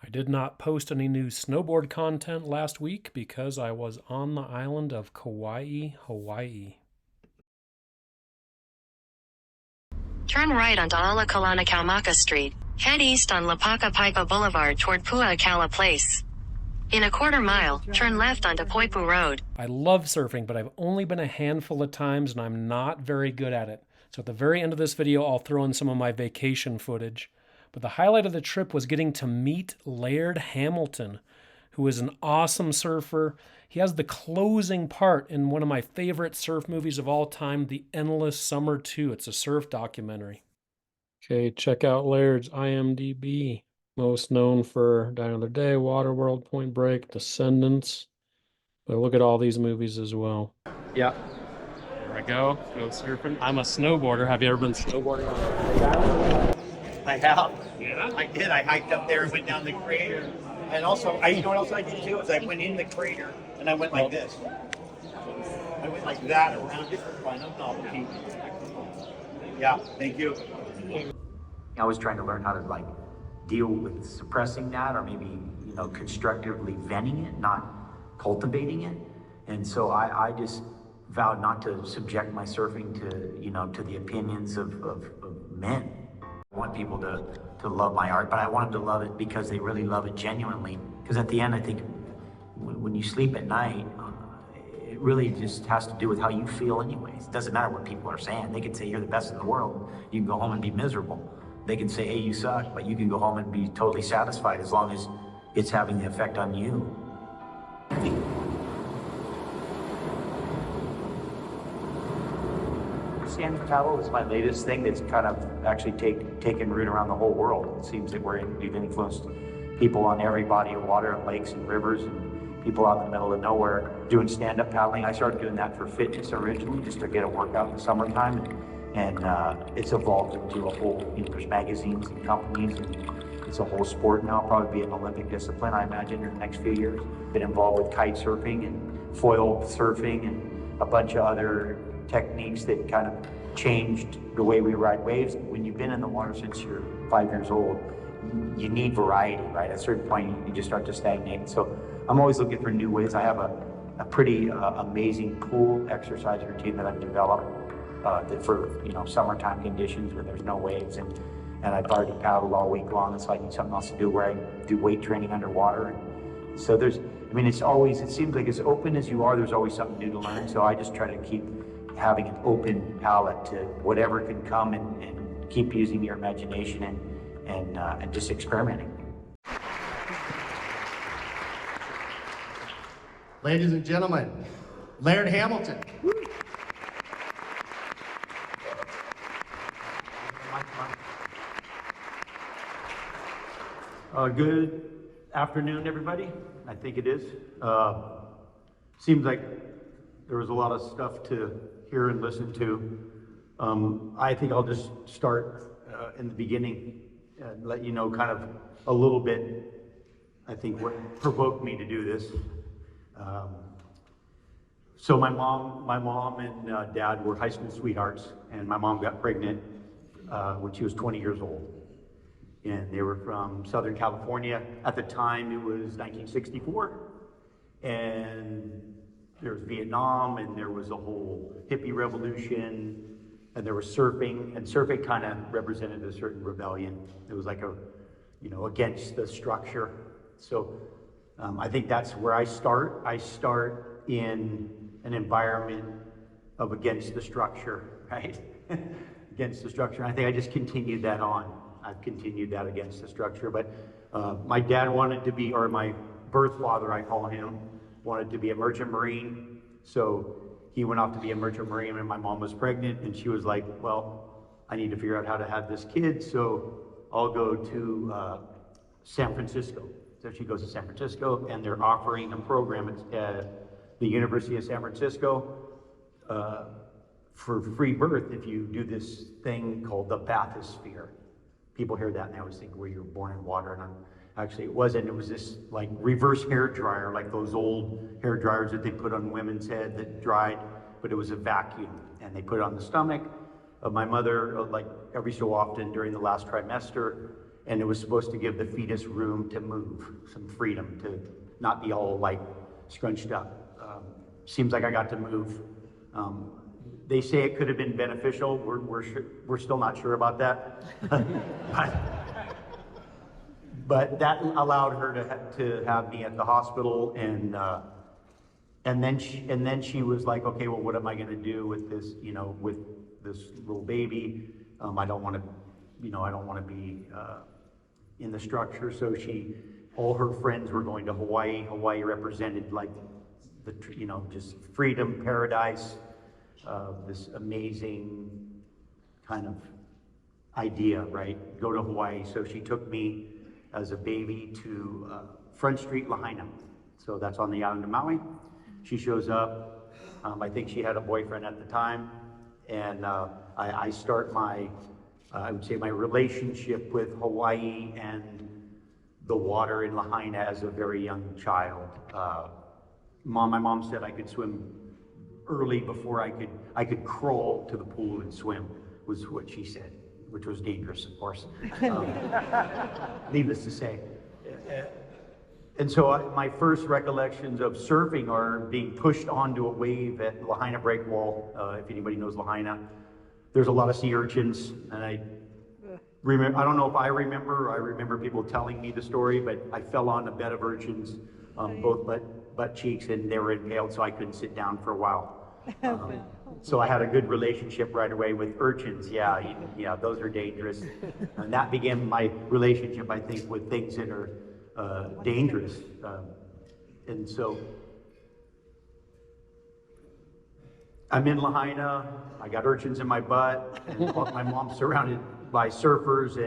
I did not post any new snowboard content last week because I was on the island of Kauai, Hawaii. Turn right onto Alakalana Street. Head east on Lapaka Paipa Boulevard toward Pua'akala Place. In a quarter mile, turn left onto Poipu Road. I love surfing, but I've only been a handful of times and I'm not very good at it. So at the very end of this video, I'll throw in some of my vacation footage. But the highlight of the trip was getting to meet Laird Hamilton, who is an awesome surfer. He has the closing part in one of my favorite surf movies of all time, The Endless Summer 2. It's a surf documentary. Okay, check out Laird's IMDb. Most known for Die Another Day, Waterworld, Point Break, Descendants. But look at all these movies as well. Yeah. There I go surfing. I'm a snowboarder. Have you ever been snowboarding? I have. Yeah. I did. I hiked up there and went down the crater. And also, you know what else I did too? Is I went in the crater and I went like this. I went like that around it for fun of novelty. Yeah, thank you. I was trying to learn how to deal with suppressing that, or maybe constructively venting it, not cultivating it. And so I just vowed not to subject my surfing to the opinions of men. I want people to love my art, but I want them to love it because they really love it genuinely. Because at the end, I think when you sleep at night, it really just has to do with how you feel anyways. It doesn't matter what people are saying. They can say you're the best in the world. You can go home and be miserable. They can say, hey, you suck, but you can go home and be totally satisfied as long as it's having the effect on you. Stand paddle is my latest thing that's kind of actually taken root around the whole world. It seems that we've influenced people on every body of water and lakes and rivers and people out in the middle of nowhere doing stand-up paddling. I started doing that for fitness originally, just to get a workout in the summertime. And it's evolved into a whole, there's magazines and companies, and it's a whole sport now, probably be an Olympic discipline, I imagine, in the next few years. Been involved with kite surfing and foil surfing and a bunch of other techniques that kind of changed the way we ride waves. When you've been in the water since you're 5 years old, you need variety, right? At a certain point, you just start to stagnate. So I'm always looking for new ways. I have a pretty amazing pool exercise routine that I've developed that for summertime conditions where there's no waves, and I've already paddled all week long, and so I need something else to do where I do weight training underwater. And so it seems like as open as you are, there's always something new to learn. So I just try to keep having an open palette to whatever can come, and keep using your imagination and just experimenting. Ladies and gentlemen, Laird Hamilton. Good afternoon, everybody. I think it is. Seems like there was a lot of stuff to hear and listen to. I think I'll just start in the beginning and let you know kind of a little bit, I think, what provoked me to do this. So my mom and dad were high school sweethearts, and my mom got pregnant when she was 20 years old. And they were from Southern California. At the time, it was 1964. And there was Vietnam, and there was a whole hippie revolution, and there was surfing, and surfing kind of represented a certain rebellion. It was like against the structure. So I think that's where I start. I start in an environment of against the structure, right? Against the structure. I think I just continued that on. I've continued that against the structure, but my dad wanted to be, or my birth father, I call him, wanted to be a merchant marine. So he went off to be a merchant marine, and my mom was pregnant, and she was like, well, I need to figure out how to have this kid, so I'll go to San Francisco. So she goes to San Francisco, and they're offering a program at the University of San Francisco for free birth if you do this thing called the bathysphere. People hear that and they always think, well, you're born in water, and actually it wasn't. It was this reverse hair dryer, like those old hair dryers that they put on women's head that dried, but it was a vacuum, and they put it on the stomach of my mother, like every so often during the last trimester, and it was supposed to give the fetus room to move, some freedom to not be all like scrunched up. Seems like I got to move. They say it could have been beneficial. We're still not sure about that. but that allowed her to have me at the hospital, and then she was like, okay, well, what am I going to do with this, with this little baby? I don't want to be in the structure. So all her friends were going to Hawaii. Hawaii represented like just freedom, paradise, this amazing kind of idea, right? Go to Hawaii. So she took me as a baby to Front Street, Lahaina. So that's on the island of Maui. She shows up. I think she had a boyfriend at the time. And I start I would say my relationship with Hawaii and the water in Lahaina as a very young child. My mom said I could swim early before I could crawl to the pool and swim, was what she said, which was dangerous, of course. Needless to say. And so my first recollections of surfing are being pushed onto a wave at Lahaina Breakwall. If anybody knows Lahaina, there's a lot of sea urchins, and I don't know if I remember people telling me the story, but I fell on a bed of urchins, both butt cheeks, and they were impaled, so I couldn't sit down for a while. So I had a good relationship right away with urchins. Yeah, those are dangerous. And that began my relationship, I think, with things that are dangerous. And so I'm in Lahaina, I got urchins in my butt, and my mom's surrounded by surfers,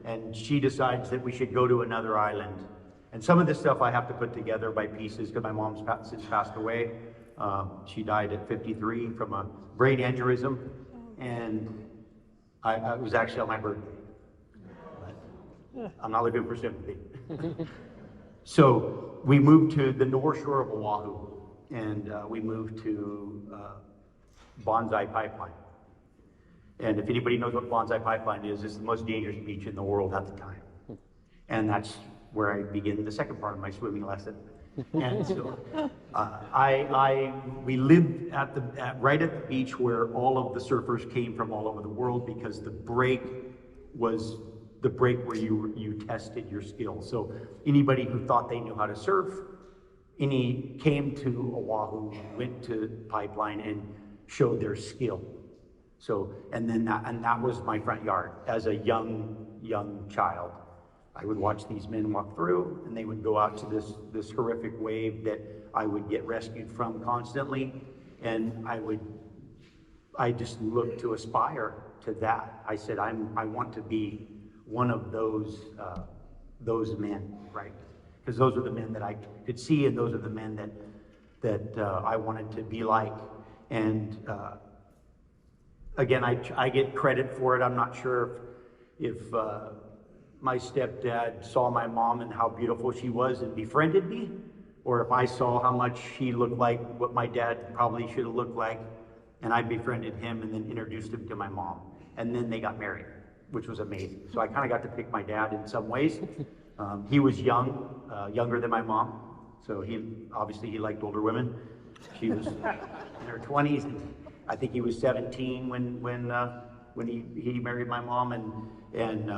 and she decides that we should go to another island. And some of this stuff I have to put together by pieces because my mom's since passed away. She died at 53 from a brain aneurysm, and I was actually on my birthday. But I'm not looking for sympathy. So we moved to the North Shore of Oahu, and we moved to Bonsai Pipeline. And if anybody knows what Bonsai Pipeline is, it's the most dangerous beach in the world at the time. And that's where I begin the second part of my swimming lesson. And so we lived right at the beach where all of the surfers came from all over the world, because the break was the break where you tested your skills. So anybody who thought they knew how to surf, came to Oahu, went to Pipeline, and showed their skill. So, and that was my front yard as a young child. I would watch these men walk through, and they would go out to this horrific wave that I would get rescued from constantly, and I just looked to aspire to that. I said, I want to be one of those men, right? Because those are the men that I could see, and those are the men that I wanted to be like. And again, I get credit for it. I'm not sure if my stepdad saw my mom and how beautiful she was and befriended me, or if I saw how much she looked like what my dad probably should have looked like, and I befriended him and then introduced him to my mom. And then they got married, which was amazing. So I kind of got to pick my dad in some ways. He was younger than my mom, so he liked older women. She was in her 20s, and I think he was 17 when he married my mom, and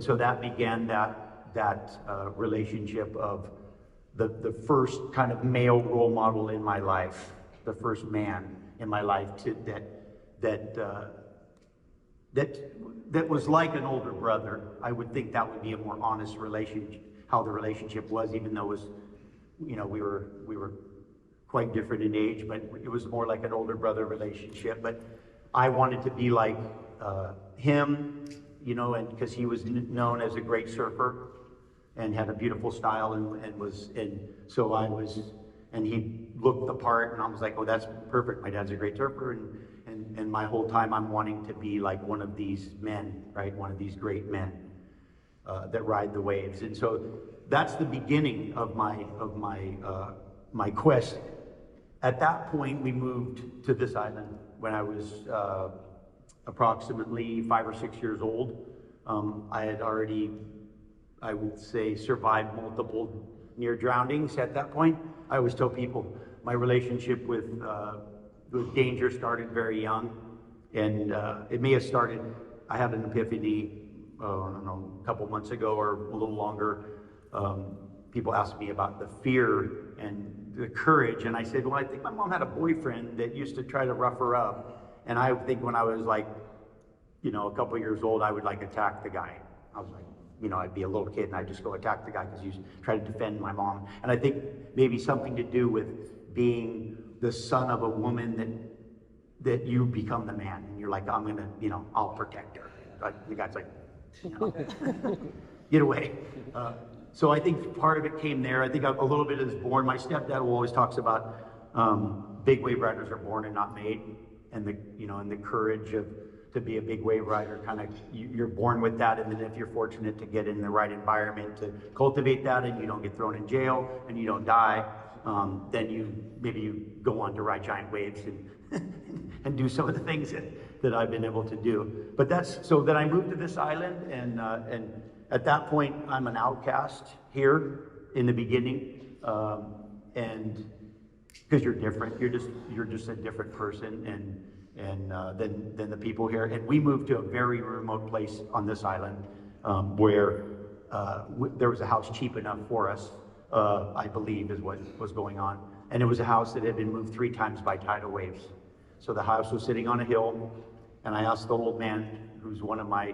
so that began that relationship of the first kind of male role model in my life, the first man in my life that was like an older brother. I would think that would be a more honest relationship, how the relationship was, even though it was, we were quite different in age, but it was more like an older brother relationship. But I wanted to be like him, and because he was known as a great surfer and had a beautiful style, and he looked the part, and I was like, oh, that's perfect. My dad's a great surfer, and my whole time I'm wanting to be like one of these men, right? One of these great men that ride the waves. And so that's the beginning of my quest. At that point, we moved to this island when I was approximately 5 or 6 years old. I had already, I would say, survived multiple near drownings at that point. I always tell people my relationship with danger started very young, and it may have started, I had an epiphany, I don't know, a couple months ago or a little longer. People asked me about the fear and the courage, and I said, well, I think my mom had a boyfriend that used to try to rough her up, and I think when I was like, you know, a couple years old, I would like attack the guy. I was like, you know, I'd be a little kid and I'd just go attack the guy because he was trying to defend my mom. And I think maybe something to do with being the son of a woman that you become the man, and you're like, I'm gonna, you know, I'll protect her. Like, the guy's like, you know, get away. So I think part of it came there. I think a little bit is born. My stepdad always talks about big wave riders are born and not made, and the courage to be a big wave rider, kind of you're born with that, and then if you're fortunate to get in the right environment to cultivate that, and you don't get thrown in jail and you don't die, then you go on to ride giant waves and do some of the things that I've been able to do. But that's so that I moved to this island, and at that point I'm an outcast here in the beginning, and because you're different, you're just a different person, and than the people here. And we moved to a very remote place on this island, where there was a house cheap enough for us, I believe is what was going on. And it was a house that had been moved 3 times by tidal waves. So the house was sitting on a hill, and I asked the old man, who's one of my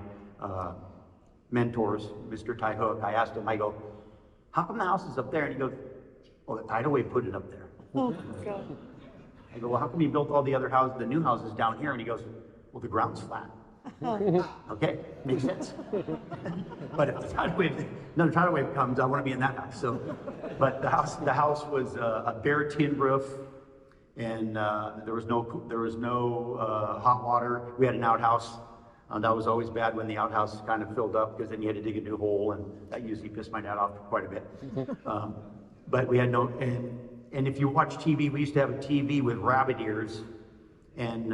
mentors, Mr. Ty Hook, I asked him, I go, how come the house is up there? And he goes, well, the tidal wave put it up there. Oh, God. I go, well, how come you built all the other houses, the new houses down here? And he goes, well, the ground's flat. Okay, makes sense. But if another tidal wave comes, I want to be in that house. So, but the house was a bare tin roof, and there was no hot water. We had an outhouse. That was always bad when the outhouse kind of filled up, because then you had to dig a new hole, and that usually pissed my dad off quite a bit. But we had no, and if you watch TV, we used to have a TV with rabbit ears, and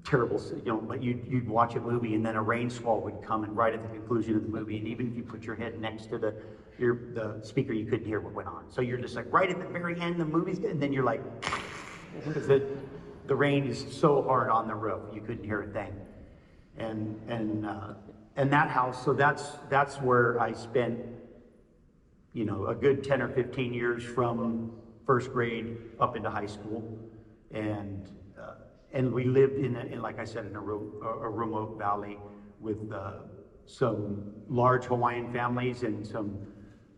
terrible, you know, but you'd watch a movie, and then a rain squall would come, and right at the conclusion of the movie, and even if you put your head next to the speaker, you couldn't hear what went on. So you're just like, right at the very end, the movie's good, and then you're like, because the rain is so hard on the roof, you couldn't hear a thing. And that house, so that's where I spent, you know, a good 10 or 15 years from first grade up into high school, and we lived in like I said, in a remote valley with some large Hawaiian families and some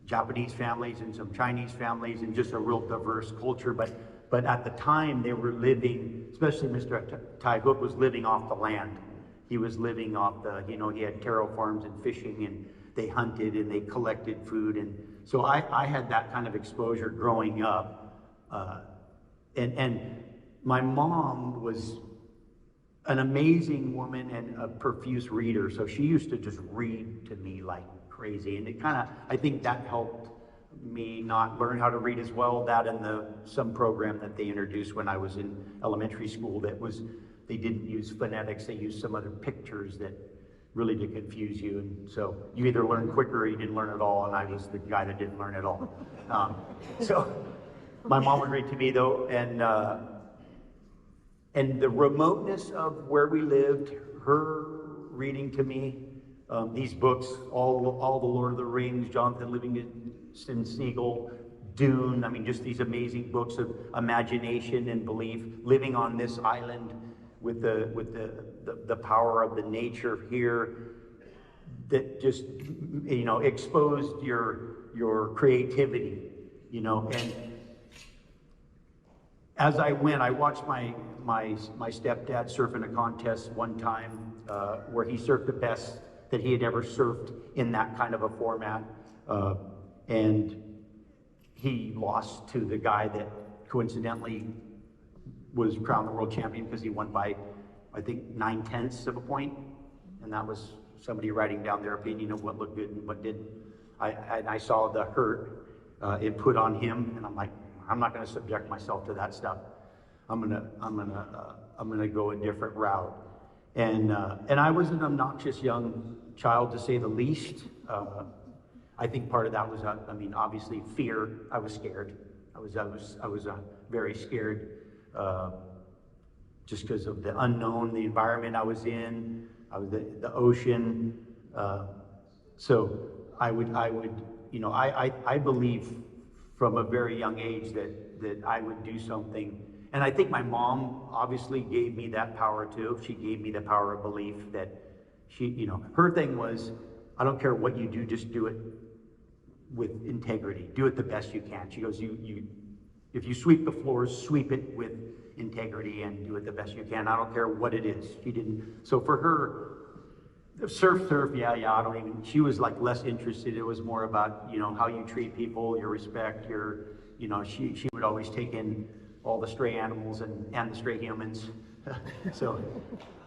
Japanese families and some Chinese families, and just a real diverse culture. But at the time they were living, especially Mr. Tai Hook was living off the land. He was living off he had taro farms and fishing, and they hunted and they collected food. And so I had that kind of exposure growing up. And my mom was an amazing woman and a profuse reader. So she used to just read to me like crazy. And it I think that helped me not learn how to read as well. That and some program that they introduced when I was in elementary school they didn't use phonetics, they used some other pictures that really did confuse you. And so you either learned quicker or you didn't learn at all, and I was the guy that didn't learn at all. So my mom would read to me though, and the remoteness of where we lived, her reading to me, these books, all the Lord of the Rings, Jonathan Livingston Seagull, Dune, I mean, just these amazing books of imagination and belief, living on this island with the power of the nature here that just, you know, exposed your creativity, you know. And as I went, I watched my stepdad surf in a contest one time where he surfed the best that he had ever surfed in that kind of a format, and he lost to the guy that coincidentally was crowned the world champion, because he won by, I think, 9/10 of a point, and that was somebody writing down their opinion of what looked good and what didn't. I saw the hurt it put on him, and I'm like, I'm not going to subject myself to that stuff. I'm gonna go a different route. And I was an obnoxious young child, to say the least. I think part of that was, I mean, obviously fear. I was scared. I was very scared, just because of the unknown, the environment I was in. I was the ocean. So I would, you know, I believe from a very young age that I would do something. And I think my mom obviously gave me that power too. She gave me the power of belief that she, you know, her thing was, I don't care what you do, just do it with integrity. Do it the best you can. She goes, if you sweep the floors, sweep it with integrity and do it the best you can. I don't care what it is. She didn't. So for her, surf, yeah, I don't even, she was like less interested. It was more about, you know, how you treat people, your respect, your, you know, she would always take in all the stray animals and the stray humans. So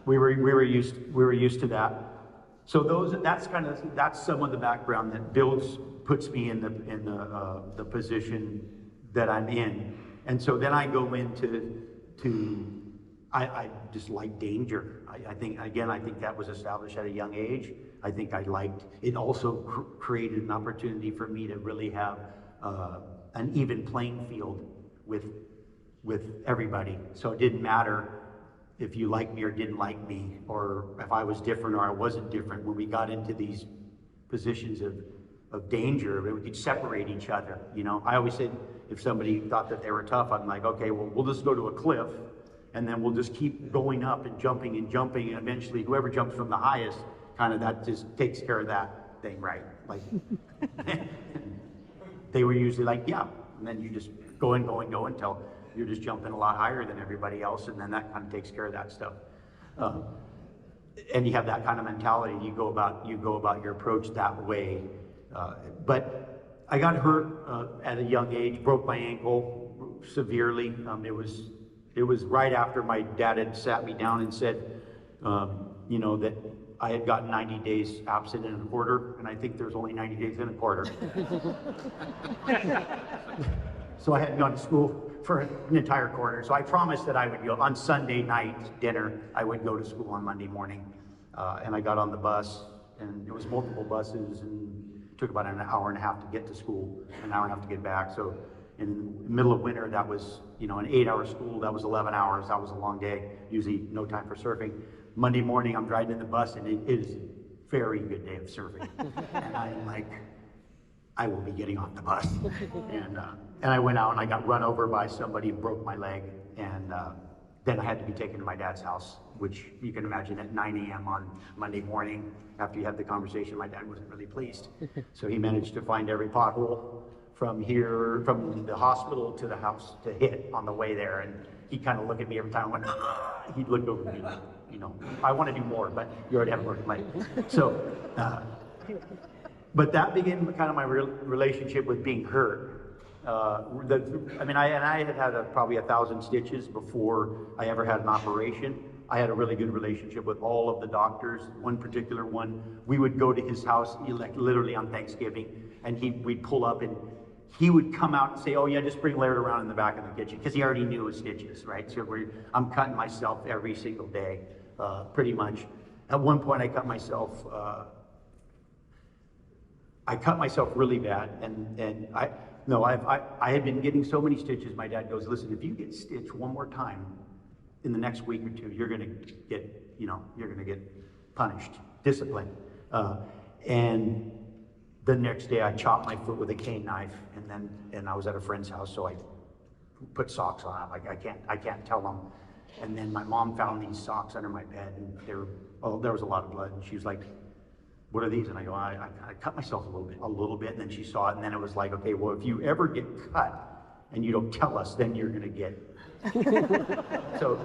we were used to that. So that's some of the background that puts me in the position that I'm in. And so then I go into I just like danger. I think that was established at a young age. I think I liked it. Also created an opportunity for me to really have an even playing field with everybody. So it didn't matter if you liked me or didn't like me, or if I was different or I wasn't different. When we got into these positions of danger, we could separate each other. You know, I always said, if somebody thought that they were tough, I'm like, okay, well, we'll just go to a cliff, and then we'll just keep going up and jumping, and eventually whoever jumps from the highest, kind of, that just takes care of that thing, right? Like, they were usually like, yeah, and then you just go until you're just jumping a lot higher than everybody else, and then that kind of takes care of that stuff. And you have that kind of mentality. You go about your approach that way. But I got hurt at a young age, broke my ankle severely. It was right after my dad had sat me down and said, you know, that I had gotten 90 days absent in a quarter, and I think there's only 90 days in a quarter. So I hadn't gone to school for an entire quarter. So I promised that I would go on Sunday night dinner. I would go to school on Monday morning, and I got on the bus, and it was multiple buses, and it took about an hour and a half to get to school, an hour and a half to get back. So in the middle of winter, that was, you know, an 8-hour school. That was 11 hours. That was a long day. Usually no time for surfing. Monday morning, I'm driving in the bus, and it is a very good day of surfing. And I'm like, I will be getting off the bus. And I went out and I got run over by somebody, broke my leg, and then I had to be taken to my dad's house, which you can imagine at 9 a.m. on Monday morning, after you had the conversation, my dad wasn't really pleased. So he managed to find every pothole from the hospital to the house to hit on the way there. And he kind of looked at me every time and went, ah! He'd look over at me like, you know, I want to do more, but you already have a broken leg. So, but that began kind of my relationship with being hurt. I had probably 1,000 stitches before I ever had an operation. I had a really good relationship with all of the doctors. One particular one, we would go to his house like literally on Thanksgiving, and we'd pull up and he would come out and say, oh yeah, just bring Laird around in the back of the kitchen, because he already knew his stitches, right? So I'm cutting myself every single day, pretty much. At one point I cut myself really bad, and I had been getting so many stitches. My dad goes, listen, if you get stitched one more time in the next week or two, you're gonna get punished, disciplined. And the next day I chopped my foot with a cane knife, and I was at a friend's house, so I put socks on it. Like I can't tell them. And then my mom found these socks under my bed, and there was a lot of blood, and she was like, what are these? And I go, I cut myself a little bit, and then she saw it, and then it was like, okay, well, if you ever get cut and you don't tell us, then you're gonna get. So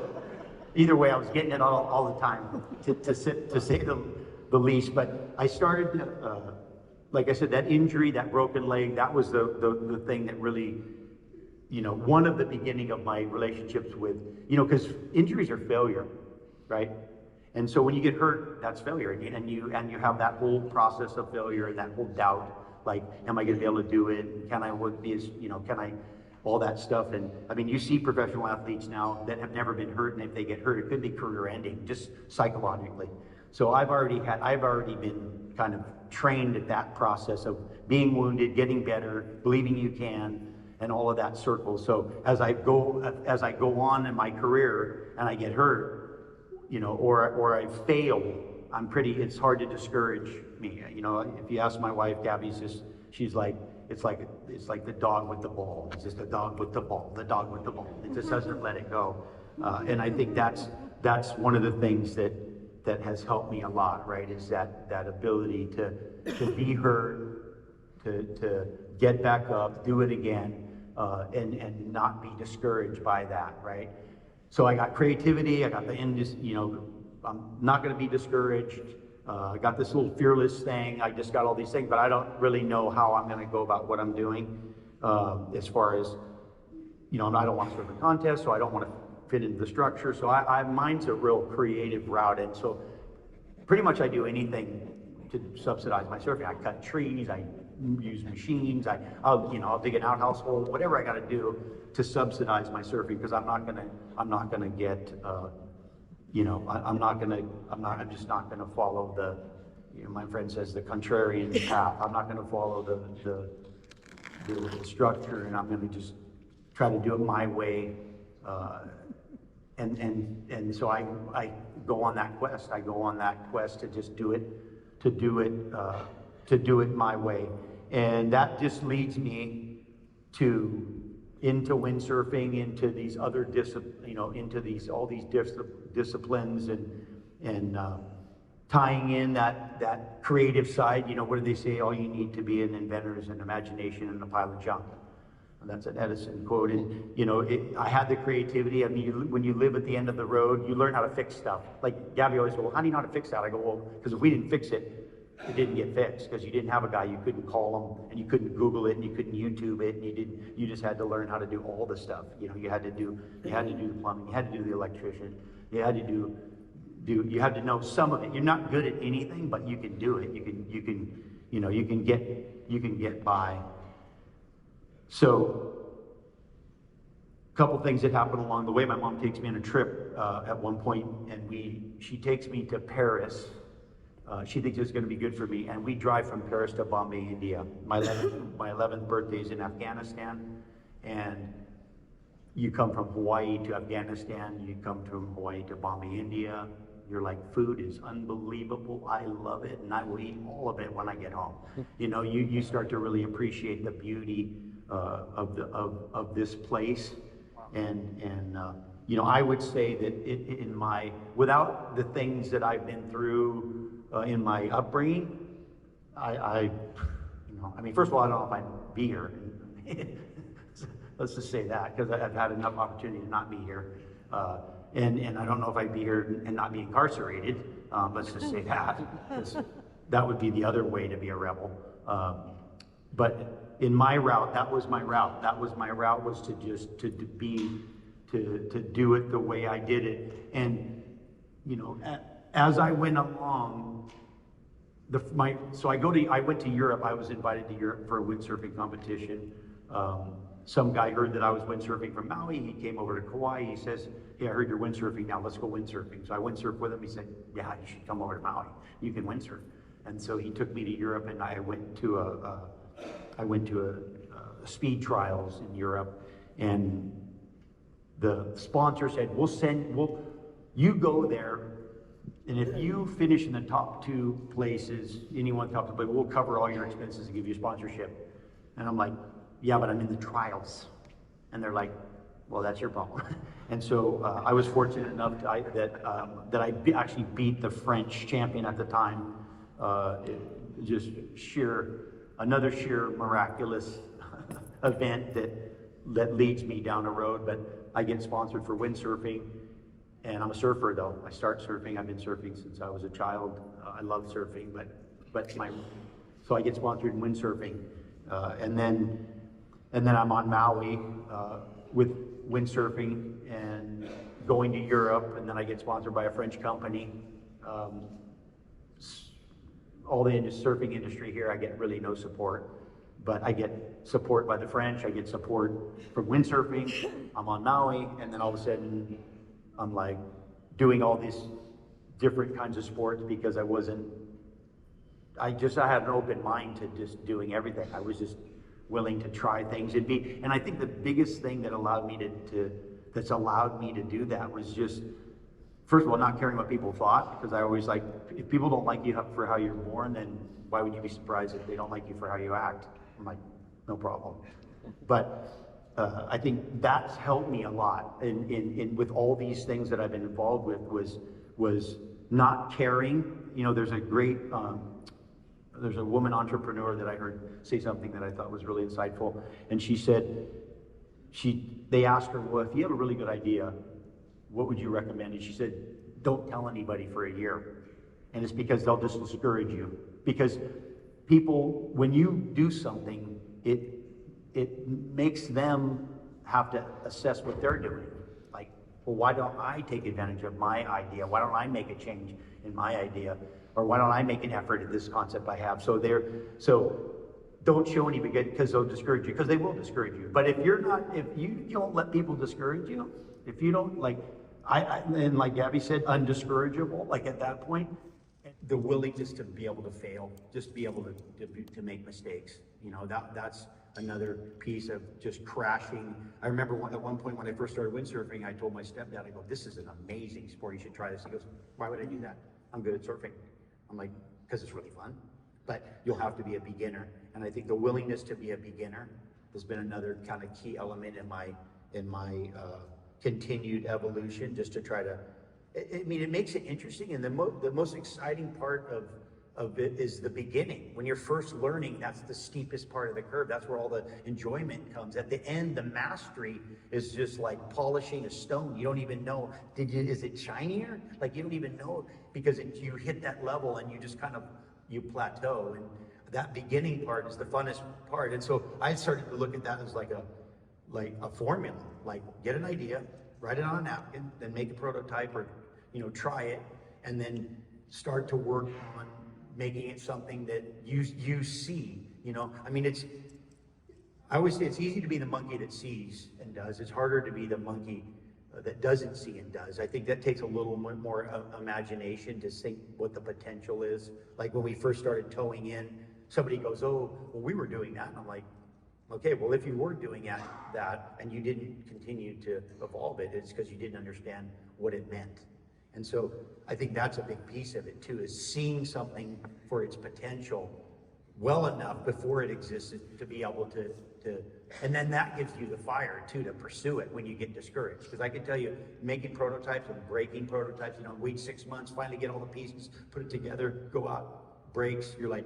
either way, I was getting it all the time, to say the least. But I started, like I said, that injury, that broken leg, that was the thing that really, you know, one of the beginning of my relationships with, you know, because injuries are failure, right? And so when you get hurt, that's failure, and you have that whole process of failure and that whole doubt, like, am I going to be able to do it? Can I be as, you know, can I all that stuff. And I mean, you see professional athletes now that have never been hurt, and if they get hurt, it could be career ending, just psychologically. So I've already been kind of trained at that process of being wounded, getting better, believing you can, and all of that circle. So as I go on in my career and I get hurt, you know, or I fail, it's hard to discourage me. You know, if you ask my wife, Gabby's she's like, it's like the dog with the ball. It's just the dog with the ball, the dog with the ball. It just doesn't let it go. And I think that's one of the things that has helped me a lot, right? Is that ability to be hurt, to get back up, do it again, and not be discouraged by that, right? So I got creativity, I got I'm not going to be discouraged. I got this little fearless thing. I just got all these things, but I don't really know how I'm going to go about what I'm doing. As far as, you know, I don't want to serve a contest, so I don't want to fit into the structure. So mine's a real creative route, and so pretty much I do anything to subsidize my surfing. I cut trees, I use machines, I'll dig an outhouse hole, whatever I got to do to subsidize my surfing, because I'm not gonna get, I'm just not gonna follow the, you know, my friend says the contrarian path. I'm not gonna follow the structure, and I'm gonna just try to do it my way. And so I go on that quest. I go on that quest to just do it my way, and that just leads me into windsurfing, into these other into all these disciplines, and tying in that creative side. You know, what do they say? All you need to be an inventor is an imagination and a pile of junk. That's an Edison quote. And, you know, I had the creativity. I mean, when you live at the end of the road, you learn how to fix stuff. Like Gabby always goes, well, how do you know how to fix that? I go, well, because if we didn't fix it, it didn't get fixed, because you didn't have a guy. You couldn't call him, and you couldn't Google it, and you couldn't YouTube it, and you just had to learn how to do all the stuff. You know, you had to do the plumbing, you had to do the electrician, you had to know some of it. You're not good at anything, but you can do it. You can get by. So, a couple things that happened along the way. My mom takes me on a trip at one point, and she takes me to Paris. She thinks it's going to be good for me, and we drive from Paris to Bombay, India. My 11th birthday is in Afghanistan, and you come from Hawaii to Afghanistan, you come from Hawaii to Bombay, India. You're like, food is unbelievable. I love it, and I will eat all of it when I get home. You know, you start to really appreciate the beauty of this place, and you know, I would say that without the things that I've been through in my upbringing, I mean, first of all, I don't know if I'd be here. Let's just say that, because I've had enough opportunity to not be here, and I don't know if I'd be here and not be incarcerated. Let's just say that, because that would be the other way to be a rebel. But in my route, that was my route. Was to do it the way I did it. And, you know, as I went along, I went to Europe. I was invited to Europe for a windsurfing competition. Some guy heard that I was windsurfing from Maui. He came over to Kauai. He says, "Hey, I heard you're windsurfing. Now let's go windsurfing." So I windsurfed with him. He said, "Yeah, you should come over to Maui. You can windsurf." And so he took me to Europe, and I went to a speed trials in Europe, and the sponsor said, you go there, and if you finish in the top 2 places, anyone top 2 places, we'll cover all your expenses and give you sponsorship. And I'm like, yeah, but I'm in the trials. And they're like, well, that's your problem. And so I was fortunate enough that I actually beat the French champion at the time. Another sheer miraculous event that leads me down a road. But I get sponsored for windsurfing, and I'm a surfer though. I start surfing. I've been surfing since I was a child. I love surfing, so I get sponsored in windsurfing, and then I'm on Maui with windsurfing and going to Europe, and then I get sponsored by a French company. All the surfing industry here, I get really no support. but I get support by the French, I get support from windsurfing, I'm on Maui, and then all of a sudden, I'm like doing all these different kinds of sports because I had an open mind to just doing everything. I was just willing to try things and I think the biggest thing that allowed me to do that was just, first of all, not caring what people thought, because I always like, if people don't like you for how you're born, then why would you be surprised if they don't like you for how you act? I'm like, no problem. But I think that's helped me a lot in with all these things that I've been involved with was not caring. You know, there's a woman entrepreneur that I heard say something that I thought was really insightful, and she said, they asked her, well, if you have a really good idea, what would you recommend? And she said, don't tell anybody for a year. And it's because they'll just discourage you. Because people, when you do something, it makes them have to assess what they're doing. Like, well, why don't I take advantage of my idea? Why don't I make a change in my idea? Or why don't I make an effort at this concept I have? So don't show anybody, because they'll discourage you, because they will discourage you. But if you don't let people discourage you, if you don't, like, and like Gabby said, undiscourageable, like at that point, the willingness to be able to fail, just be able to make mistakes. You know, that's another piece of just crashing. I remember at one point when I first started windsurfing, I told my stepdad, I go, this is an amazing sport, you should try this. He goes, why would I do that? I'm good at surfing. I'm like, because it's really fun, but you'll have to be a beginner. And I think the willingness to be a beginner has been another kind of key element in my continued evolution, just to try to, I mean, it makes it interesting. And the most exciting part of it is the beginning. When you're first learning, that's the steepest part of the curve. That's where all the enjoyment comes. At the end, the mastery is just like polishing a stone. You don't even know, is it shinier? Like, you don't even know, because you hit that level and you just kind of, you plateau. And that beginning part is the funnest part. And so I started to look at that as like a formula. Like, get an idea, write it on a napkin, then make a prototype, or, you know, try it, and then start to work on making it something that you see. You know, I mean, I always say it's easy to be the monkey that sees and does. It's harder to be the monkey that doesn't see and does. I think that takes a little more imagination to think what the potential is. Like when we first started towing in, somebody goes, oh, well, we were doing that. And I'm like, okay, well, if you were doing that and you didn't continue to evolve it, it's because you didn't understand what it meant. And so I think that's a big piece of it too, is seeing something for its potential well enough before it existed to be able to and then that gives you the fire too to pursue it when you get discouraged. Because I can tell you, making prototypes and breaking prototypes, you know, wait 6 months, finally get all the pieces, put it together, go out, breaks, you're like,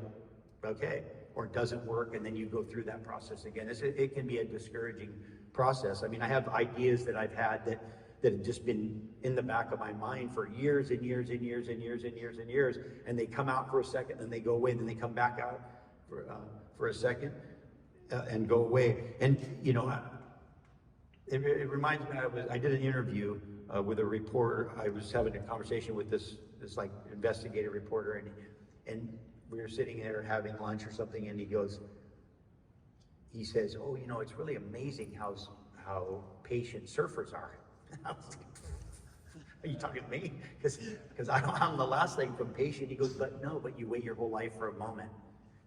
okay, or it doesn't work, and then you go through that process again. It can be a discouraging process. I mean, I have ideas that I've had that have just been in the back of my mind for years and years and years and years and years and years, and they come out for a second, and they go away, and then they come back out for a second, and go away. And you know, it reminds me. I did an interview with a reporter. I was having a conversation with this like investigative reporter, and we were sitting there having lunch or something, and he says, oh, you know, it's really amazing how patient surfers are. I was like, are you talking to me? Because I'm the last thing from patient. He goes, but you wait your whole life for a moment.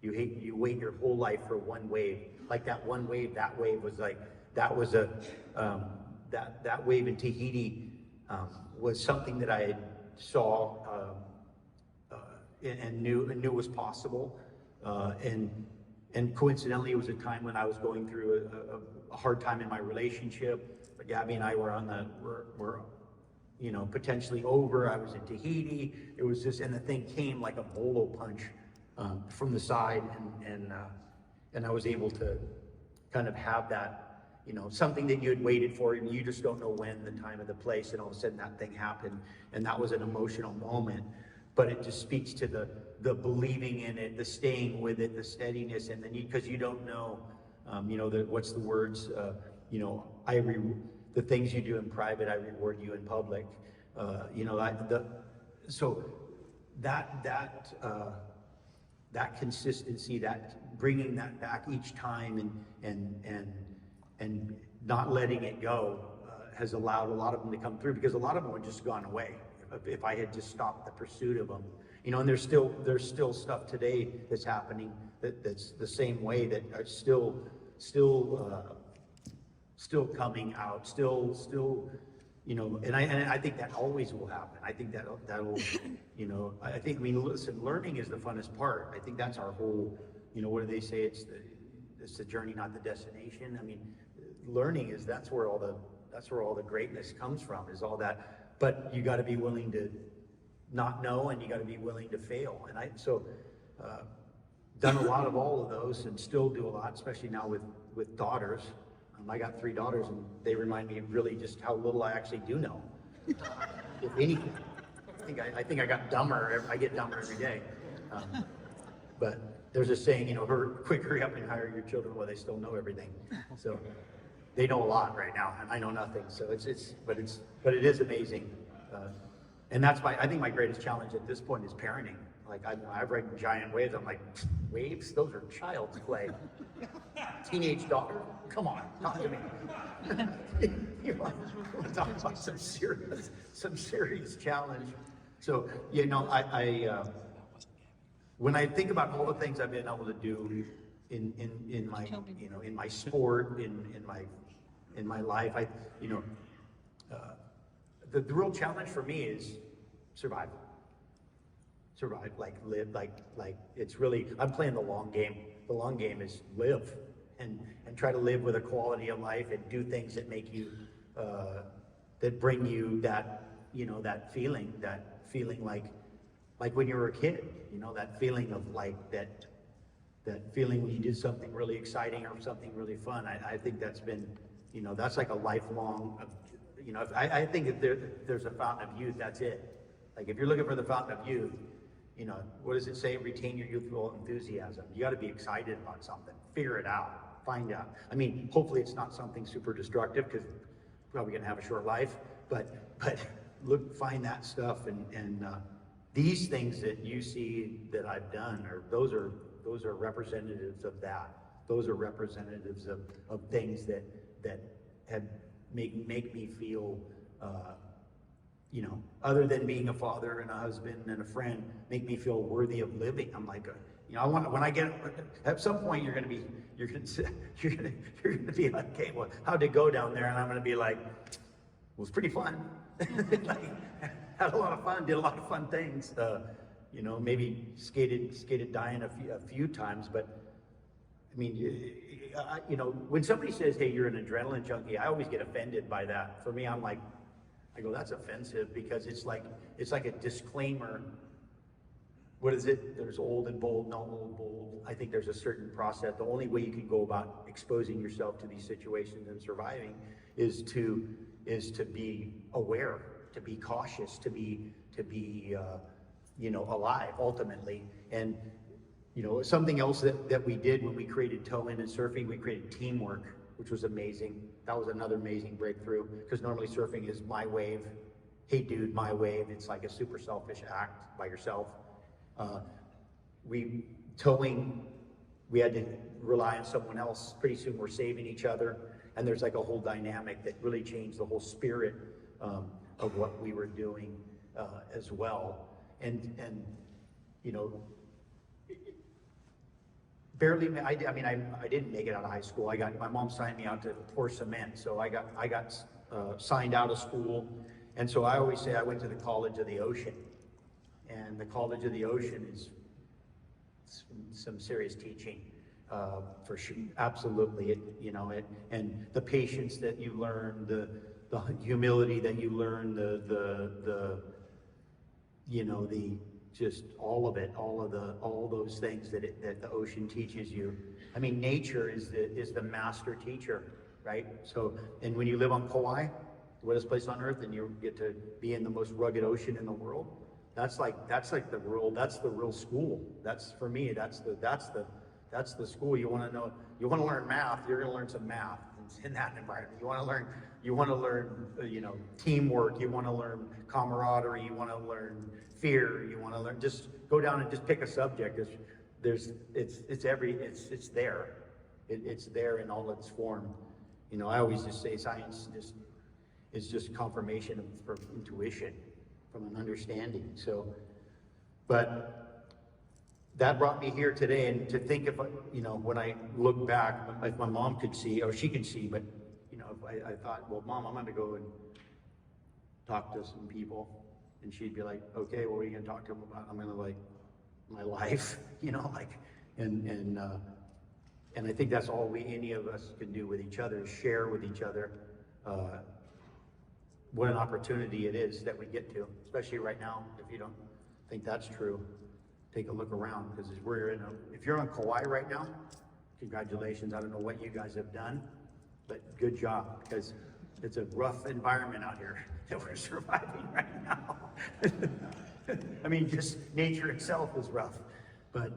You wait your whole life for one wave. Like that one wave, that wave was like, that was that wave in Tahiti was something that I saw and knew was possible. And coincidentally, it was a time when I was going through a hard time in my relationship. Gabby and I were you know, potentially over. I was in Tahiti. It was just, and the thing came like a bolo punch from the side, and I was able to kind of have that, you know, something that you had waited for, and you just don't know when, the time of the place, and all of a sudden that thing happened, and that was an emotional moment. But it just speaks to the believing in it, the staying with it, the steadiness, and then because you don't know, you know, what's the words, you know, the things you do in private, I reward you in public. You know, so that consistency, that bringing that back each time and not letting it go has allowed a lot of them to come through, because a lot of them would just gone away if I had just stopped the pursuit of them. You know, and there's still stuff today that's happening that's the same way, that are still coming out, still, you know, and I think that always will happen. I think that'll, you know, I mean, listen, learning is the funnest part. I think that's our whole, you know, what do they say? It's the journey, not the destination. I mean, learning is, that's where all the greatness comes from, is all that. But you got to be willing to not know, and you got to be willing to fail. And done a lot of all of those, and still do a lot, especially now with daughters. I got 3 daughters, and they remind me really just how little I actually do know, if anything. I think I got dumber. I get dumber every day. But there's a saying, you know, hurry up and hire your children while they still know everything. So they know a lot right now, and I know nothing. So but it is amazing. And that's I think my greatest challenge at this point is parenting. Like, I've ridden giant waves. I'm like, waves? Those are child's play. Teenage daughter? Come on, talk to me. You want to talk about some serious challenge. So, you know, when I think about all the things I've been able to do in my, you know, in my sport, in my life, the real challenge for me is survive, like live, like it's really, I'm playing the long game. The long game is live and try to live with a quality of life and do things that make you, that bring you that, you know, that feeling like when you were a kid, you know, that feeling of like that feeling when you did something really exciting or something really fun. I think that's been, you know, that's like a lifelong, you know, I think if there's a fountain of youth, that's it. Like, if you're looking for the fountain of youth, you know, what does it say? Retain your youthful enthusiasm. You got to be excited about something. Figure it out. Find out. I mean, hopefully it's not something super destructive, because we're probably going to have a short life. But find that stuff, and these things that you see that I've done, those are representatives of that. Those are representatives of things that have make me feel, you know, other than being a father and a husband and a friend, make me feel worthy of living. I'm like, you know, when I get, at some point you're gonna be like, okay, well, how'd it go down there? And I'm gonna be like, well, it's pretty fun. Like, had a lot of fun, did a lot of fun things. You know, maybe skated dying a few times, but I mean, you know, when somebody says, hey, you're an adrenaline junkie, I always get offended by that. For me, I'm like, I go, that's offensive, because it's like a disclaimer. What is it? There's old and bold, no old, bold. I think there's a certain process. The only way you can go about exposing yourself to these situations and surviving is to be aware, to be cautious, to be you know, alive ultimately. And you know, something else that we did when we created Tow-In and surfing, we created teamwork, which was amazing. That was another amazing breakthrough, because normally surfing is my wave. Hey dude, my wave. It's like a super selfish act by yourself. Towing, we had to rely on someone else. Pretty soon we're saving each other. And there's like a whole dynamic that really changed the whole spirit of what we were doing as well. And you know, barely, I didn't make it out of high school. My mom signed me out to pour cement, so I got signed out of school. And so I always say I went to the College of the Ocean, and the College of the Ocean is some serious teaching, for sure, absolutely. You know, and the patience that you learn, the humility that you learn, the you know, just all of it, all those things that the ocean teaches you. I mean, nature is the master teacher, right? So, and when you live on Kauai, the wettest place on earth, and you get to be in the most rugged ocean in the world, that's like the real school. That's, for me, that's the school. You want to learn math, you're going to learn some math in that environment. You want to learn, you know, teamwork. You want to learn camaraderie. You want to learn fear. You want to learn, just go down and just pick a subject. it's there. It's there in all its form. You know, I always just say science is just confirmation from intuition, from an understanding. So, but that brought me here today, and to think if, you know, when I look back, if my mom could see, or she could see, but, you know, if I thought, well, Mom, I'm gonna go and talk to some people, and she'd be like, okay, what are you gonna talk to them about? I'm gonna, like, my life, you know, like, and I think that's all any of us can do with each other, share with each other, what an opportunity it is that we get to, especially right now. If you don't think that's true, take a look around, because if you're on Kauai right now, congratulations. I don't know what you guys have done, but good job, because it's a rough environment out here that we're surviving right now. I mean, just nature itself is rough, but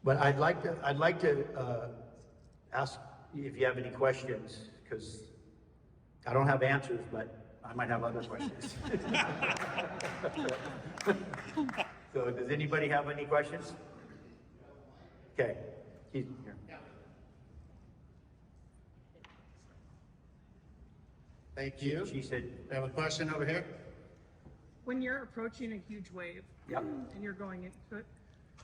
I'd like to ask if you have any questions, because I don't have answers, but I might have other questions. So does anybody have any questions? Okay, he's here. Thank you. She said, I have a question over here. When you're approaching a huge wave, yep. and you're going into it,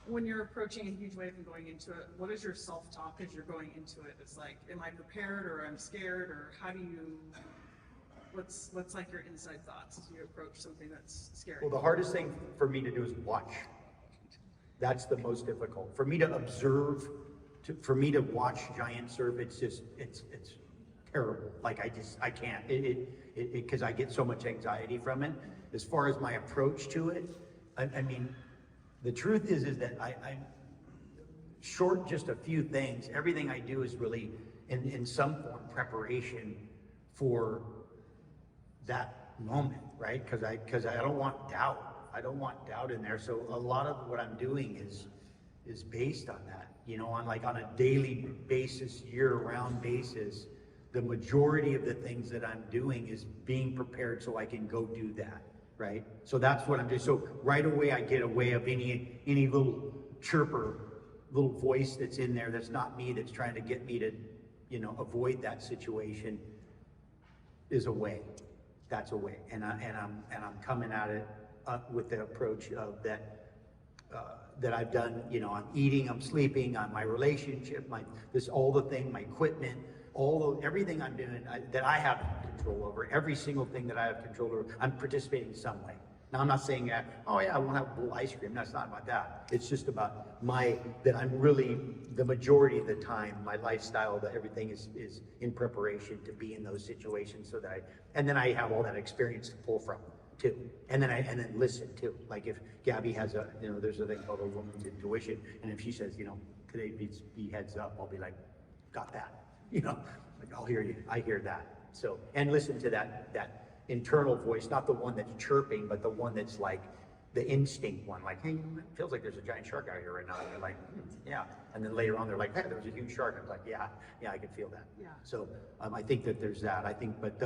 when you're approaching a huge wave and going into it, what is your self-talk as you're going into it? It's like, am I prepared, or I'm scared, or how do you, what's like your inside thoughts as you approach something that's scary? Well, the hardest thing for me to do is watch. That's the most difficult. For me to observe, for me to watch giant surf, it's terrible. Like I can't, because I get so much anxiety from it. As far as my approach to it, I mean, the truth is that I'm short just a few things. Everything I do is really in some form preparation for that moment, right? Because I don't want doubt. I don't want doubt in there. So a lot of what I'm doing is based on that. You know, on a daily basis, year-round basis, the majority of the things that I'm doing is being prepared so I can go do that, right? So that's what I'm doing. So right away I get away of any little chirper, little voice that's in there that's not me, that's trying to get me to, you know, avoid that situation, is away. That's a way. And I'm coming at it with the approach of that I've done. You know, I'm eating, I'm sleeping, on my relationship, my equipment, everything I'm doing that I have control over, every single thing that I have control over, I'm participating in some way. Now, I'm not saying that, oh yeah, I won't have a bowl of ice cream. That's not about that. It's just about that I'm really, the majority of the time, my lifestyle, that everything is in preparation to be in those situations, so that and then I have all that experience to pull from too. And then listen too. Like if Gabby has there's a thing called a woman's intuition. And if she says, you know, today be heads up, I'll be like, got that. You know, like, I'll hear you. I hear that. So, and listen to that internal voice, not the one that's chirping, but the one that's like the instinct one, like, hey, it feels like there's a giant shark out here right now. And they're like, yeah. And then later on, they're like, hey, there was a huge shark. I'm like, yeah, I can feel that. Yeah. So I think that there's that. I think, but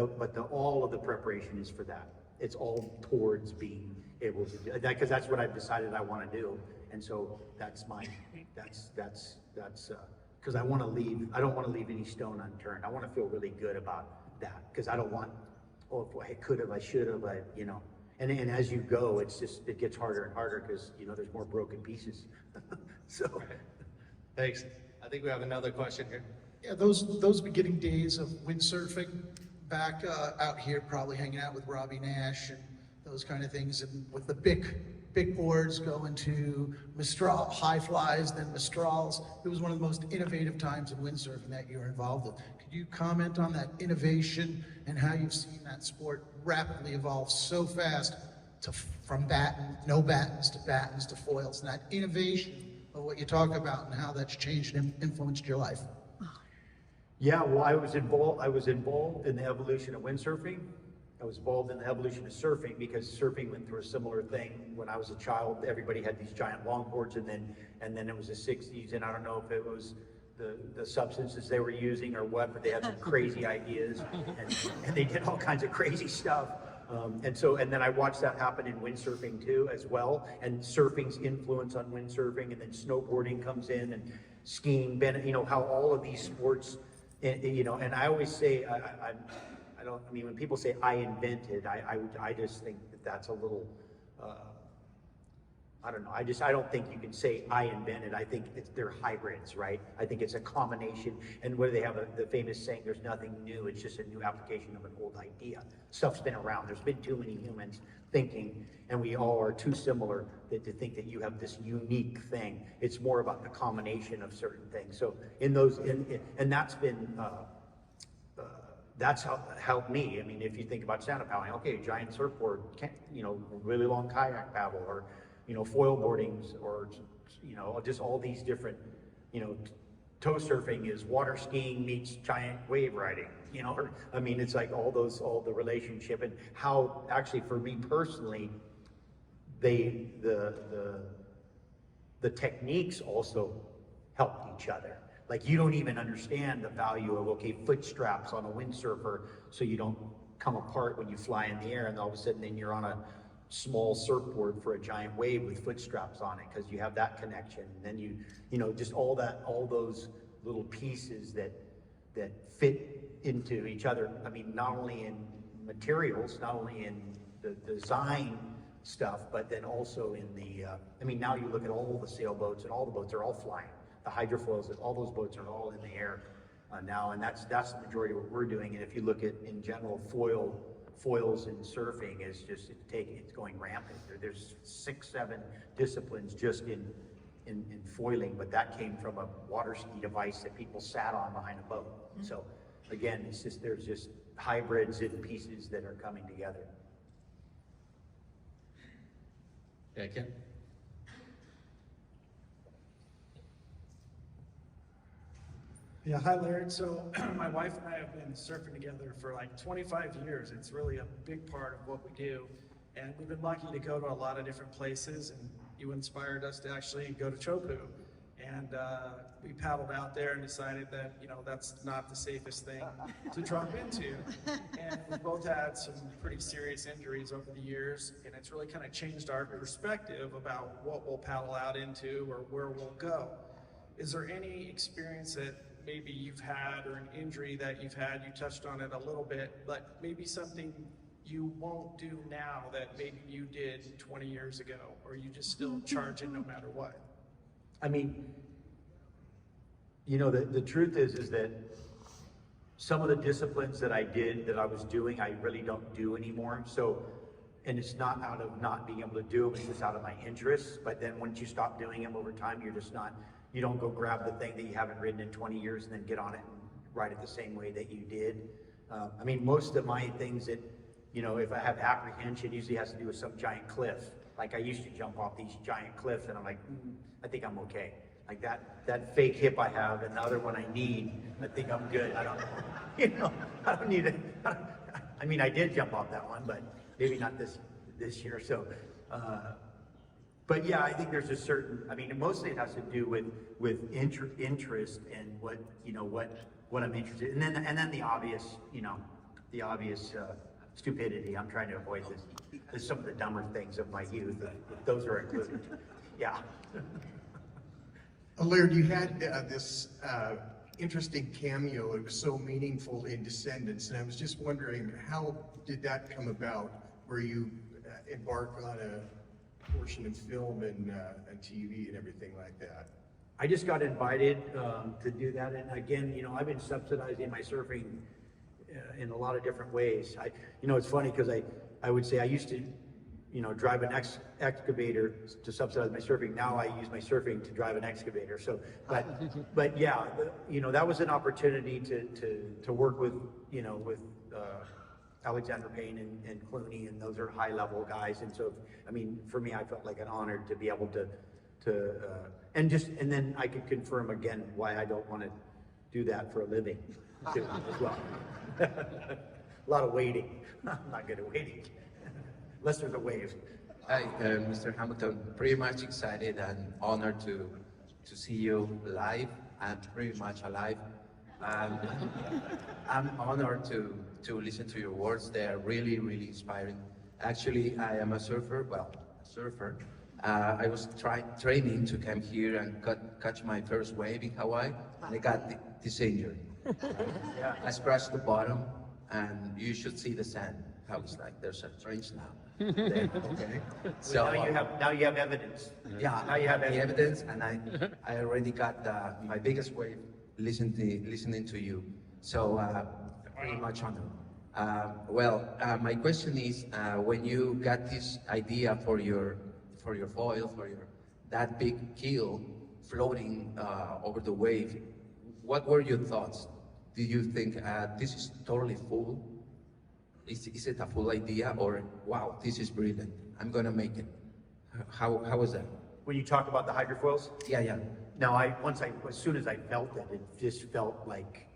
all of the preparation is for that. It's all towards being able to do that, because that's what I've decided I want to do. And so that's because I don't want to leave any stone unturned. I want to feel really good about that, because I don't want, oh, boy, I could have, I should have, you know. And as you go, it gets harder and harder, because, you know, there's more broken pieces. So. Right. Thanks. I think we have another question here. Yeah, those beginning days of windsurfing, back out here, probably hanging out with Robbie Nash and those kind of things, and with the big boards going to Mistral, high flies, then Mistrals. It was one of the most innovative times in windsurfing that you were involved in. Could you comment on that innovation and how you've seen that sport rapidly evolve so fast from no battens to foils, and that innovation of what you talk about and how that's changed and influenced your life? Yeah, well, I was involved in the evolution of windsurfing. I was involved in the evolution of surfing, because surfing went through a similar thing. When I was a child, everybody had these giant longboards, and then it was the 60s, and I don't know if it was the substances they were using or what, but they had some crazy ideas, and they did all kinds of crazy stuff. And then I watched that happen in windsurfing too, as well, and surfing's influence on windsurfing, and then snowboarding comes in, and skiing, you know, how all of these sports, you know, and I always say, I don't, I mean, when people say I invented, I just think that that's a little, I don't know. I don't think you can say I invented. I think they're hybrids, right? I think it's a combination. And where they have the famous saying, there's nothing new. It's just a new application of an old idea. Stuff's been around. There's been too many humans thinking, and we all are too similar to think that you have this unique thing. It's more about the combination of certain things. So in those, and that's been, that's how helped me. I mean, if you think about stand-up paddling, okay, giant surfboard, you know, really long kayak paddle, or, you know, foil boardings, or, you know, just all these different, you know, tow surfing is water skiing meets giant wave riding, you know, or, I mean, it's like all the relationship, and how actually for me personally, the techniques also helped each other. Like, you don't even understand the value of, okay, foot straps on a windsurfer so you don't come apart when you fly in the air, and all of a sudden then you're on a small surfboard for a giant wave with foot straps on it, because you have that connection. And then you know, just all those little pieces that fit into each other. I mean, not only in materials, not only in the design stuff, but then also in the, I mean, now you look at all the sailboats, and all the boats are all flying. The hydrofoils, all those boats are all in the air now, and that's the majority of what we're doing. And if you look at, in general, foils in surfing is just, it's going rampant. There's 6-7 disciplines just in foiling, but that came from a water ski device that people sat on behind a boat. So again, it's just, there's just hybrids and pieces that are coming together. Yeah, Ken? Yeah, hi Laird. So my wife and I have been surfing together for like 25 years. It's really a big part of what we do. And we've been lucky to go to a lot of different places, and you inspired us to actually go to Chopu. And we paddled out there and decided that, you know, that's not the safest thing to drop into. And we both had some pretty serious injuries over the years, and it's really kind of changed our perspective about what we'll paddle out into or where we'll go. Is there any experience that maybe you've had, or an injury that you've had, you touched on it a little bit, but maybe something you won't do now that maybe you did 20 years ago, or you just still charge it no matter what? I mean, you know, the truth is that some of the disciplines that I did, that I was doing, I really don't do anymore. So, and it's not out of not being able to do them, it's just out of my interests. But then once you stop doing them over time, you're just not, you don't go grab the thing that you haven't ridden in 20 years and then get on it and ride it the same way that you did. I mean, most of my things that, you know, if I have apprehension, usually has to do with some giant cliff. Like I used to jump off these giant cliffs, and I'm like, I think I'm okay. Like that fake hip I have, and the other one I need, I think I'm good. I don't, you know, I don't need it. I mean, I did jump off that one, but maybe not this year. So, but yeah, I think there's a certain, I mean, mostly it has to do with interest and what, you know, what I'm interested in. And then the obvious, you know, the obvious stupidity. I'm trying to avoid this. There's some of the dumber things of my youth. Those are included. Yeah. Laird, you had this interesting cameo. It was so meaningful in Descendants, and I was just wondering, how did that come about, where you embark on a portion of film and TV and everything like that? I just got invited to do that, and again, you know, I've been subsidizing my surfing in a lot of different ways. You know, it's funny because I would say I used to, you know, drive an excavator to subsidize my surfing. Now I use my surfing to drive an excavator. So, but yeah, you know, that was an opportunity to work with, you know, with Alexander Payne and Clooney, and those are high level guys. And so, I mean, for me, I felt like an honor to be able to and then I could confirm again why I don't want to do that for a living too, as well. A lot of waiting. I'm not good at waiting. Unless there's a wave. Hi, Mr. Hamilton. Pretty much excited and honored to see you live and pretty much alive. Um, I'm honored to listen to your words. They are really, really inspiring. Actually, I am a surfer. Well, a surfer. I was training to come here and catch my first wave in Hawaii, and I got this injury. Yeah. I scratched the bottom, and you should see the sand. How it's like there's a trench now. There, okay. So Now you have evidence. yeah, Now you have the evidence, and I already got my biggest wave listening to you. So pretty much honored. My question is, when you got this idea for your foil, that big keel floating over the wave, what were your thoughts? Did you think this is totally full? Is it a full idea, or wow, this is brilliant, I'm gonna make it? How was that? When you talk about the hydrofoils? Yeah. No, as soon as I felt it just felt like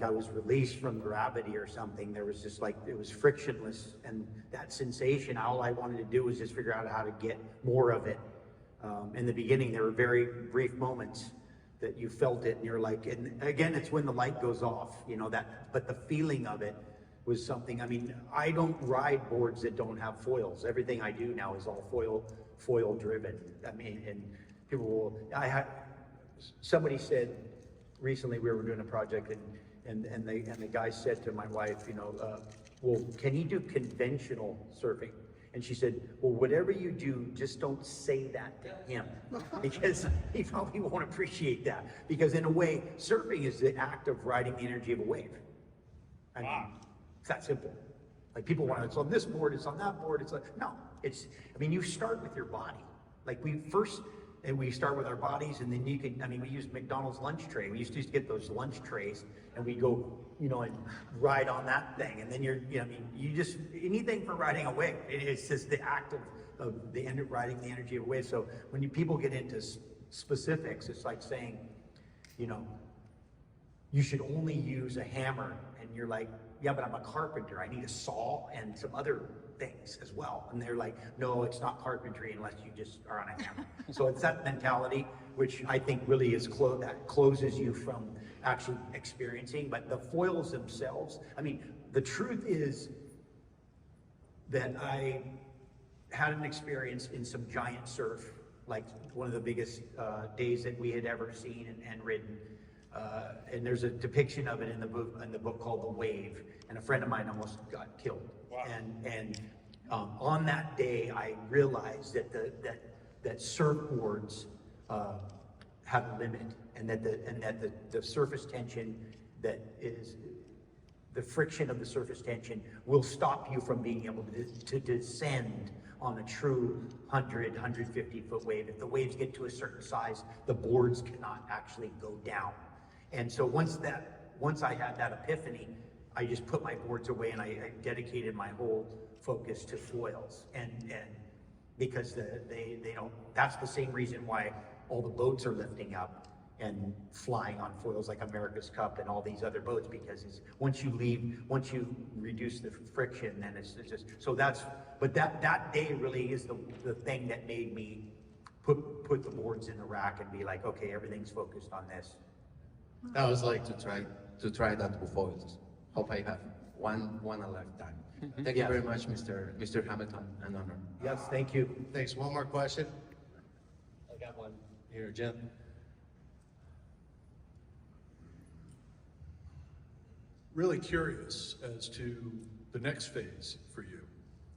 I was released from gravity or something. There was just like, it was frictionless, and that sensation, all I wanted to do was just figure out how to get more of it. In the beginning, there were very brief moments that you felt it, and you're like, and again, it's when the light goes off, but the feeling of it was something. I mean, I don't ride boards that don't have foils. Everything I do now is all foil driven. I mean, and somebody said recently, we were doing a project, and the guy said to my wife, well, can you do conventional surfing? And she said, well, whatever you do, just don't say that to him, because he probably won't appreciate that. Because in a way, surfing is the act of riding the energy of a wave. I mean, it's that simple. Like, people want, it's on this board, it's on that board, it's like, no, you start with your body. Like, we start with our bodies, and then we use McDonald's lunch tray. We used to get those lunch trays, and we go, and ride on that thing. And then you just, anything for riding a wave. It's just the act of riding the energy of a wave. So when people get into specifics, it's like saying, you should only use a hammer, and you're like, yeah, but I'm a carpenter. I need a saw and some other things as well. And they're like, no, it's not carpentry unless you just are on a hammer. So it's that mentality, which I think really is that closes you from actually experiencing. But the foils themselves, the truth is that I had an experience in some giant surf, like one of the biggest days that we had ever seen and ridden. And there's a depiction of it in the book called The Wave, and a friend of mine almost got killed. Wow. And on that day, I realized that surfboards have a limit, and that the surface tension, that is the friction of the surface tension, will stop you from being able to descend on a true 100, 150 foot wave. If the waves get to a certain size, the boards cannot actually go down. And so once I had that epiphany, I just put my boards away, and I dedicated my whole focus to foils. And because they don't, that's the same reason why all the boats are lifting up and flying on foils, like America's Cup and all these other boats, because once you reduce the friction, then it's just, so but that day really is the thing that made me put the boards in the rack and be like, okay, everything's focused on this. I was like to try that with foils. Hope I have one a lifetime. Thank you very much, Mr. Hamilton, an honor. Yes, thank you. Thanks. One more question. I got one here, Jim. Really curious as to the next phase for you.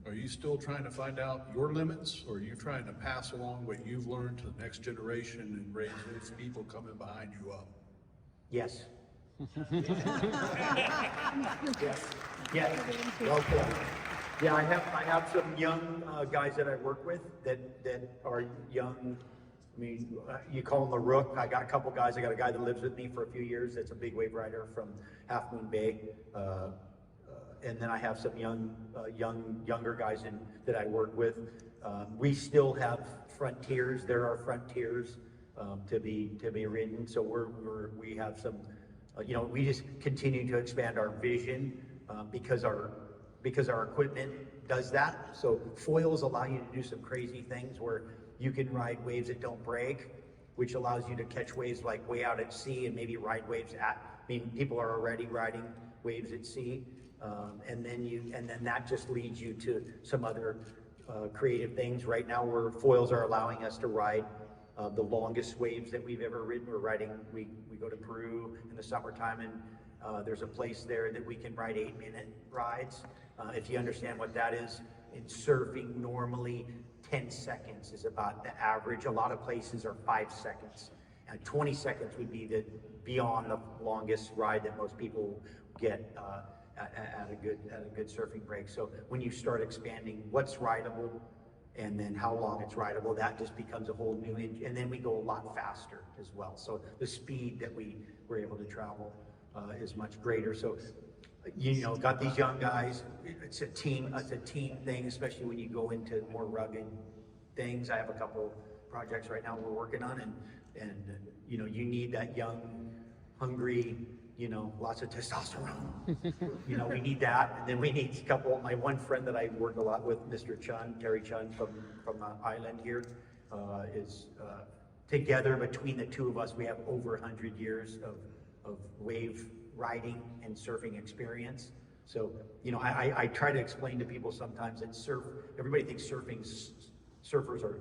Are you still trying to find out your limits, or are you trying to pass along what you've learned to the next generation and raise those people coming behind you up? Yes. Yes. Well put. Yeah, I have some young guys that I work with that are young. You call them a rook. I got a couple guys. I got a guy that lives with me for a few years. That's a big wave rider from Half Moon Bay. And then I have some younger guys that I work with. We still have frontiers. There are frontiers to be ridden. So we have some. We just continue to expand our vision because our equipment does that. So foils allow you to do some crazy things where you can ride waves that don't break which allows you to catch waves like way out at sea and maybe ride waves people are already riding waves at sea. And then that just leads you to some other creative things. Right now, foils are allowing us to ride the longest waves that we've ever ridden. We go to Peru in the summertime, and there's a place there that we can ride 8-minute rides. If you understand what that is, in surfing, normally 10 seconds is about the average. A lot of places are 5 seconds. 20 seconds would be beyond the longest ride that most people get at a good surfing break. So when you start expanding what's rideable and then how long it's rideable, that just becomes a whole new and then we go a lot faster as well. So the speed that we were able to travel is much greater. So got these young guys. It's a team thing, especially when you go into more rugged things. I have a couple projects right now we're working on, and you need that young, hungry, lots of testosterone. We need that. And then we need a couple. My one friend that I work a lot with, Mr. Chun, Terry Chun from the island here, is together between the two of us, we have over 100 years of wave riding and surfing experience. So, I try to explain to people sometimes that everybody thinks surfers are,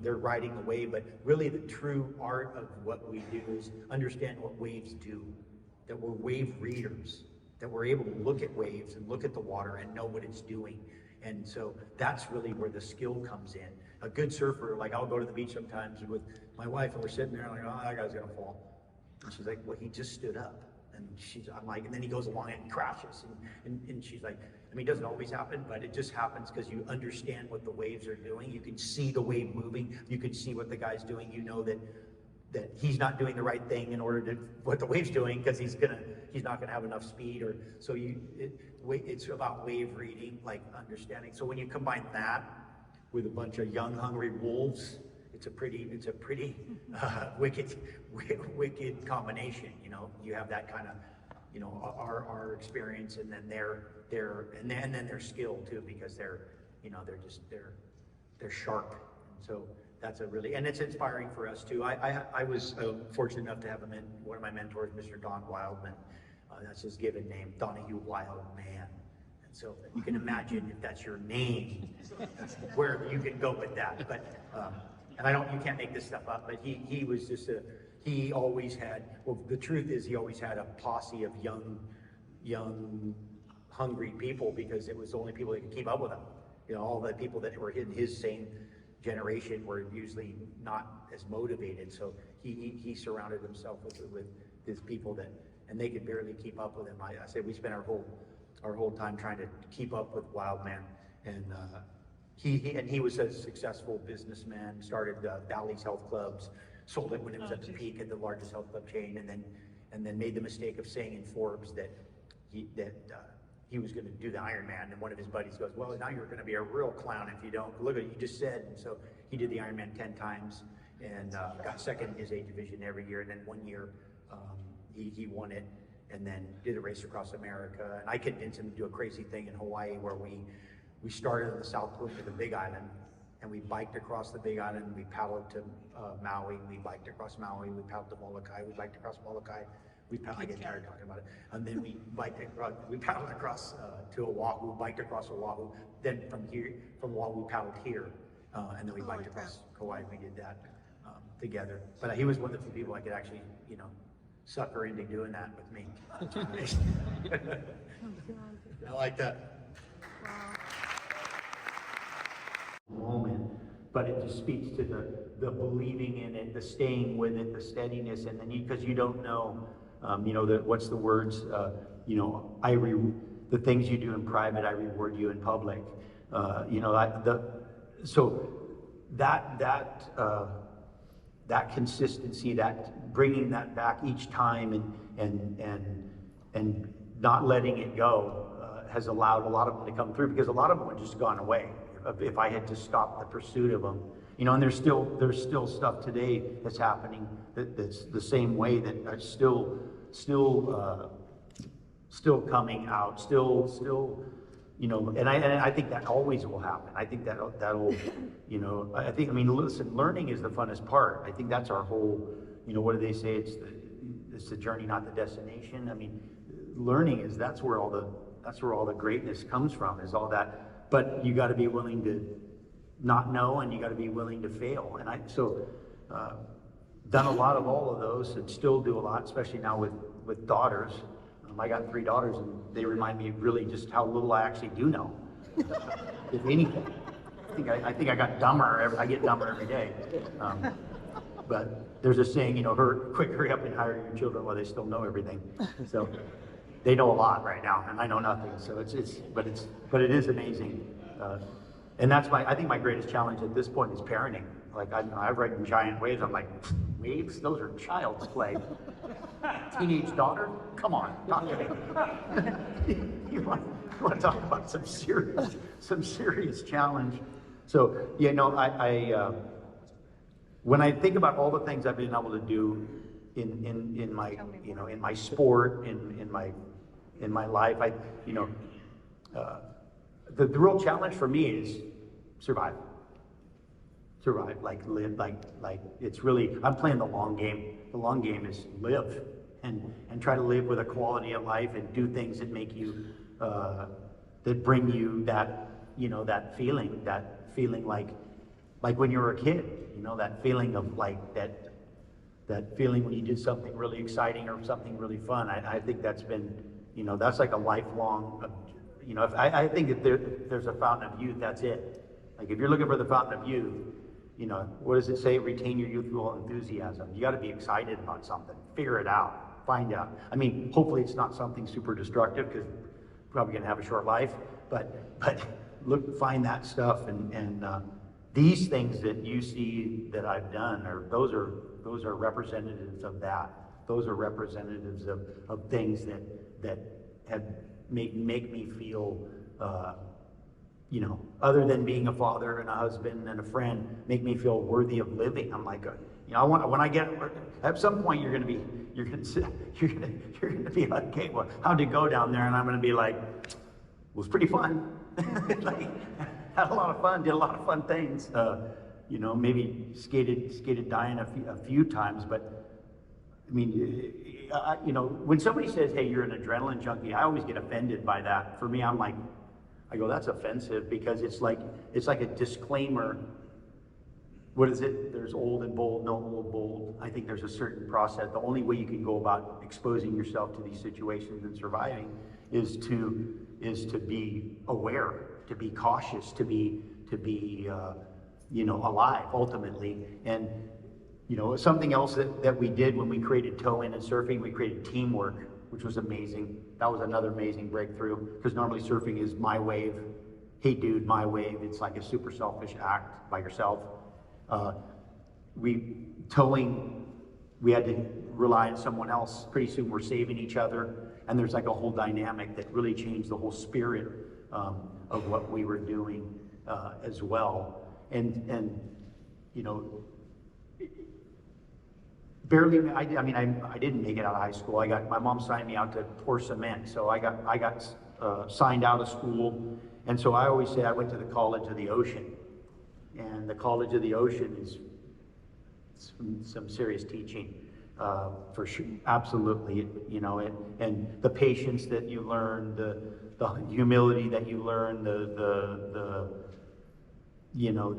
they're riding the wave, but really the true art of what we do is understand what waves do, that we're wave readers, that we're able to look at waves and look at the water and know what it's doing. And so that's really where the skill comes in. A good surfer, like I'll go to the beach sometimes with my wife and we're sitting there like, oh, that guy's gonna fall. And she's like, well, he just stood up. And I'm like, and then he goes along and crashes. And she's like, it doesn't always happen, but it just happens because you understand what the waves are doing. You can see the wave moving. You can see what the guy's doing. You know that he's not doing the right thing in order to what the wave's doing because he's not gonna have enough speed. Or so it's about wave reading, like understanding. So when you combine that with a bunch of young, hungry wolves, it's a pretty wicked combination. You have that kind of, our experience, and then their skill too, because they're sharp. And so that's and it's inspiring for us too. I was fortunate enough to have one of my mentors, Mr. Don Wildman. That's his given name, Donahue Wildman. And so you can imagine if that's your name, where you can go with that. But and you can't make this stuff up, but he was just he always had, the truth is he always had a posse of young, hungry people, because it was the only people that could keep up with him. All the people that were in his same generation were usually not as motivated. So he surrounded himself with these people and they could barely keep up with him. I said, we spent our whole time trying to keep up with Wildman. And he was a successful businessman, started Valley's Health Clubs, sold it when it was at the peak at the largest health club chain, and then made the mistake of saying in Forbes that he was going to do the Ironman, and one of his buddies goes, well, now you're going to be a real clown if you don't. Look at what you just said. And so he did the Ironman 10 times and got second in his age division every year, and then one year he won it, and then did a race across America. And I convinced him to do a crazy thing in Hawaii where we started in the South Loop of the Big Island, and we biked across the Big Island. We paddled to Maui. We biked across Maui. We paddled to Molokai. We biked across Molokai. I get tired talking about it. And then we paddled across to Oahu. Biked across Oahu. Then from Oahu we paddled here, and then we biked across Kauai. We did that together. But he was one of the few people I could actually, sucker into doing that with me. I like that. Moment, but it just speaks to the believing in it, the staying with it, the steadiness, and then because you don't know, what's the words, the things you do in private, I reward you in public. So that consistency, that bringing that back each time, and not letting it go, has allowed a lot of them to come through, because a lot of them have just gone away if I had to stop the pursuit of them. And there's still stuff today that's happening that's the same way, that are still coming out, still you know, and I think that always will happen. I think that'll, you know, I mean, listen, learning is the funnest part. I think that's our whole, you know, what do they say? It's the journey, not the destination. I mean, learning is, that's where all the greatness comes from, is all that. But you got to be willing to not know, and you got to be willing to fail. And done a lot of all of those, and still do a lot, especially now with daughters. I got 3 daughters, and they remind me really just how little I actually do know, if anything. I think I got dumber. I get dumber every day. But there's a saying, you know, hurry up and hire your children while they still know everything. So they know a lot right now, and I know nothing. So but it is amazing. And that's I think my greatest challenge at this point is parenting. Like I've ridden giant waves. I'm like, waves? Those are child's play. Teenage daughter? Come on, talk to me. you want to talk about some serious challenge. So, you know, I when I think about all the things I've been able to do in my, you know, in my sport, in my life, the real challenge for me is survive, like live, like it's really, I'm playing the long game. The long game is live and try to live with a quality of life and do things that make you, that bring you that, you know, that feeling like when you were a kid, you know, that feeling of like that feeling when you did something really exciting or something really fun. I think that's been, you know, that's like a lifelong, you know, I think if there's a fountain of youth, that's it. Like if you're looking for the fountain of youth, you know, what does it say? Retain your youthful enthusiasm. You got to be excited about something. Figure it out. Find out. I mean, hopefully it's not something super destructive, because we're probably going to have a short life. But find that stuff, and these things that you see that I've done, those are representatives of that. Those are representatives of things that have make me feel. You know, other than being a father and a husband and a friend, make me feel worthy of living. I'm like, you know, when I get, at some point you're gonna be like, okay, well, how'd it go down there? And I'm gonna be like, it was pretty fun. Like, had a lot of fun, did a lot of fun things. You know, maybe skated dying a few times, but I mean, you know, when somebody says, hey, you're an adrenaline junkie, I always get offended by that. For me, I'm like, I go, that's offensive, because it's like a disclaimer. What is it? There's old and bold, no old bold. I think there's a certain process. The only way you can go about exposing yourself to these situations and surviving is to be aware, to be cautious, to be you know, alive ultimately. And you know, something else that we did when we created Tow-In and Surfing, we created teamwork, which was amazing. That was another amazing breakthrough, because normally surfing is my wave. Hey dude, my wave. It's like a super selfish act by yourself. Towing, we had to rely on someone else. Pretty soon we're saving each other, and there's like a whole dynamic that really changed the whole spirit of what we were doing as well. And you know, barely, I didn't make it out of high school. My mom signed me out to pour cement, so I got signed out of school, and so I always say I went to the College of the Ocean, and the College of the Ocean is some serious teaching, for sure, absolutely, you know, and the patience that you learn, the humility that you learn, the you know,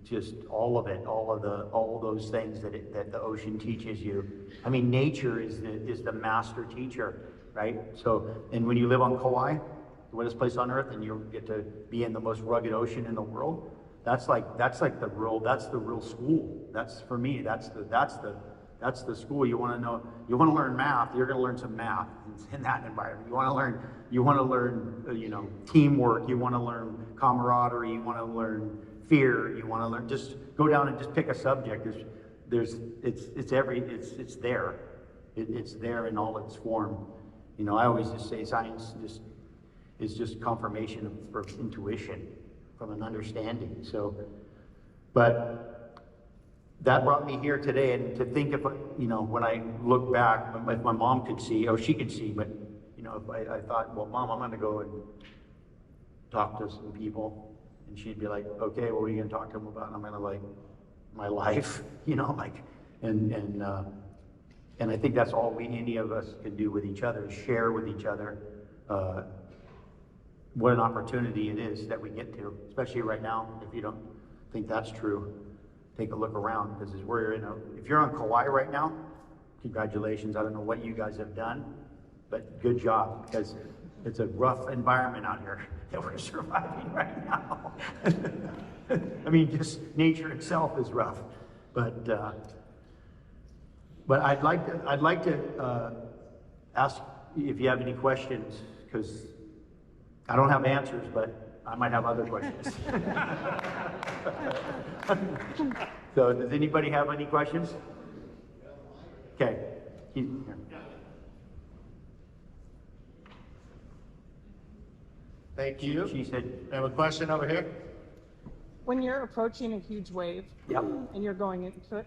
just all of it, all those things that the ocean teaches you. I mean, nature is the master teacher, right? So, and when you live on Kauai, the wettest place on earth, and you get to be in the most rugged ocean in the world, that's the real school. That's, for me, that's the school. You want to learn math, you're going to learn some math in that environment. You want to learn you know, teamwork, you want to learn camaraderie, you want to learn fear, you want to learn, just go down and just pick a subject. It's there. It's there in all its form. You know, I always just say science is just confirmation of intuition, from an understanding. So, but that brought me here today, and to think of, you know, when I look back, if my mom could see, she could see, but you know, if I thought, well, Mom, I'm going to go and talk to some people, and she'd be like, okay, what are you gonna talk to them about? And I'm gonna like, my life, you know, like, and I think that's all any of us can do with each other, share with each other what an opportunity it is that we get to, especially right now. If you don't think that's true, take a look around, because if you're on Kauai right now, congratulations. I don't know what you guys have done, but good job, because it's a rough environment out here that we're surviving right now. I mean, just nature itself is rough, but I'd like to ask if you have any questions, because I don't have answers, but I might have other questions. So does anybody have any questions? Okay. Here. Thank you. She said, I have a question over here. When you're approaching a huge wave, yep. and you're going into it,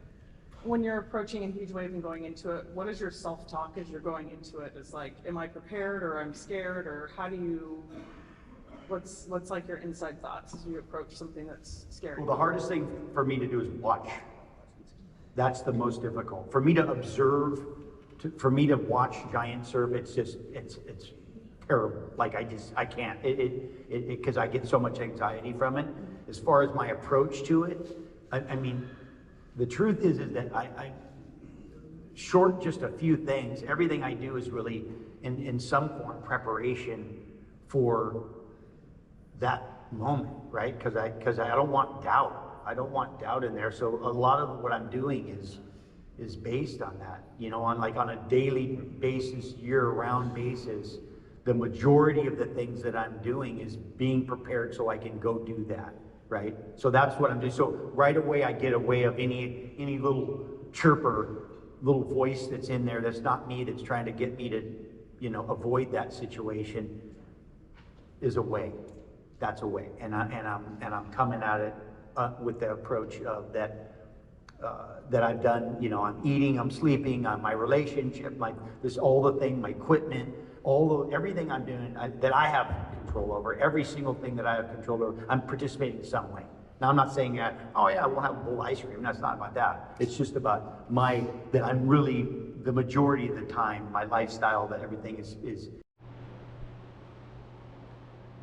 when you're approaching a huge wave and going into it, what is your self-talk as you're going into it? It's like, am I prepared, or I'm scared, or how do you, what's like your inside thoughts as you approach something that's scary? Well, the hardest thing for me to do is watch. That's the most difficult. For me to observe, for me to watch giant surf, it's terrible. Like I can't, because I get so much anxiety from it. As far as my approach to it, I mean, the truth is that I short just a few things, everything I do is really in some form preparation for that moment, right? Because I don't want doubt. I don't want doubt in there. So a lot of what I'm doing is based on that, you know, on a daily basis, year-round basis. The majority of the things that I'm doing is being prepared so I can go do that, right? So that's what I'm doing. So right away I get away of any little chirper, little voice that's in there that's not me, that's trying to get me to, you know, avoid that situation, is a way. That's a way. And I'm coming at it with the approach of that I've done. You know, I'm eating, I'm sleeping, my relationship, all the thing, my equipment, everything I'm doing that I have control over, every single thing that I have control over, I'm participating in some way. Now, I'm not saying that, oh yeah, we'll have a bowl of ice cream. That's not about that. It's just about that I'm really, the majority of the time, my lifestyle, that everything is.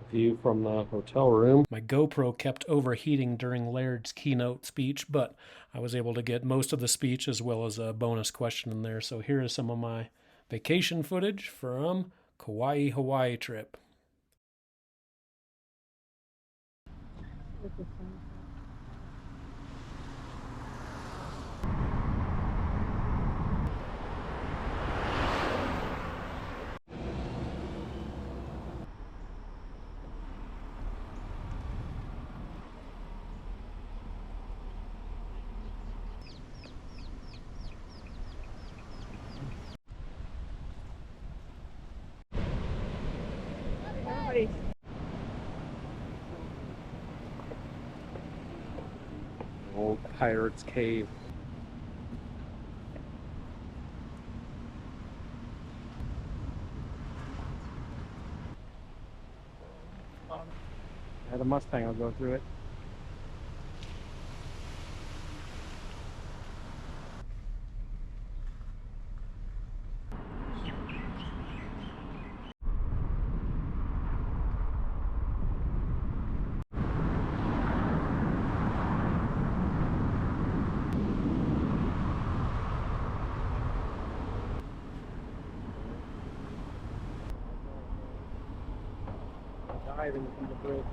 View from the hotel room. My GoPro kept overheating during Laird's keynote speech, but I was able to get most of the speech as well as a bonus question in there. So here is some of my vacation footage from Kauai, Hawaii trip. Old Pirate's Cave. I had a Mustang, I'll go through it. Diving from the bridge.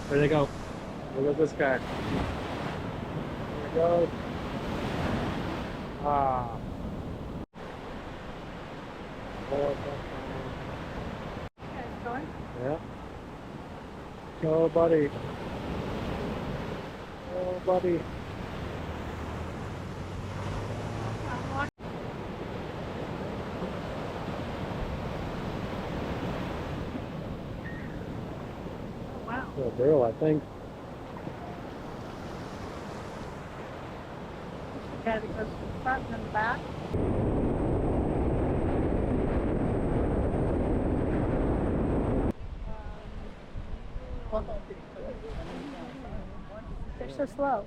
There they go. Look at this guy. There we go. Going? Yeah. Go, buddy. Oh, buddy. Wow. Good girl, I think. Yeah, because the front and the back. They're so slow.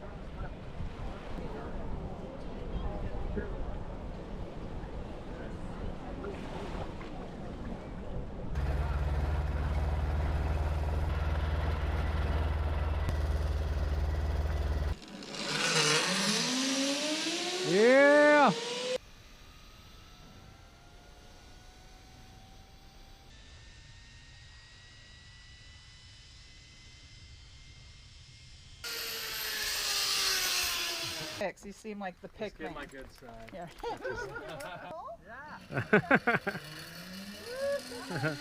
Yeah! You seem like the pick man. my good side. Yeah. Yeah.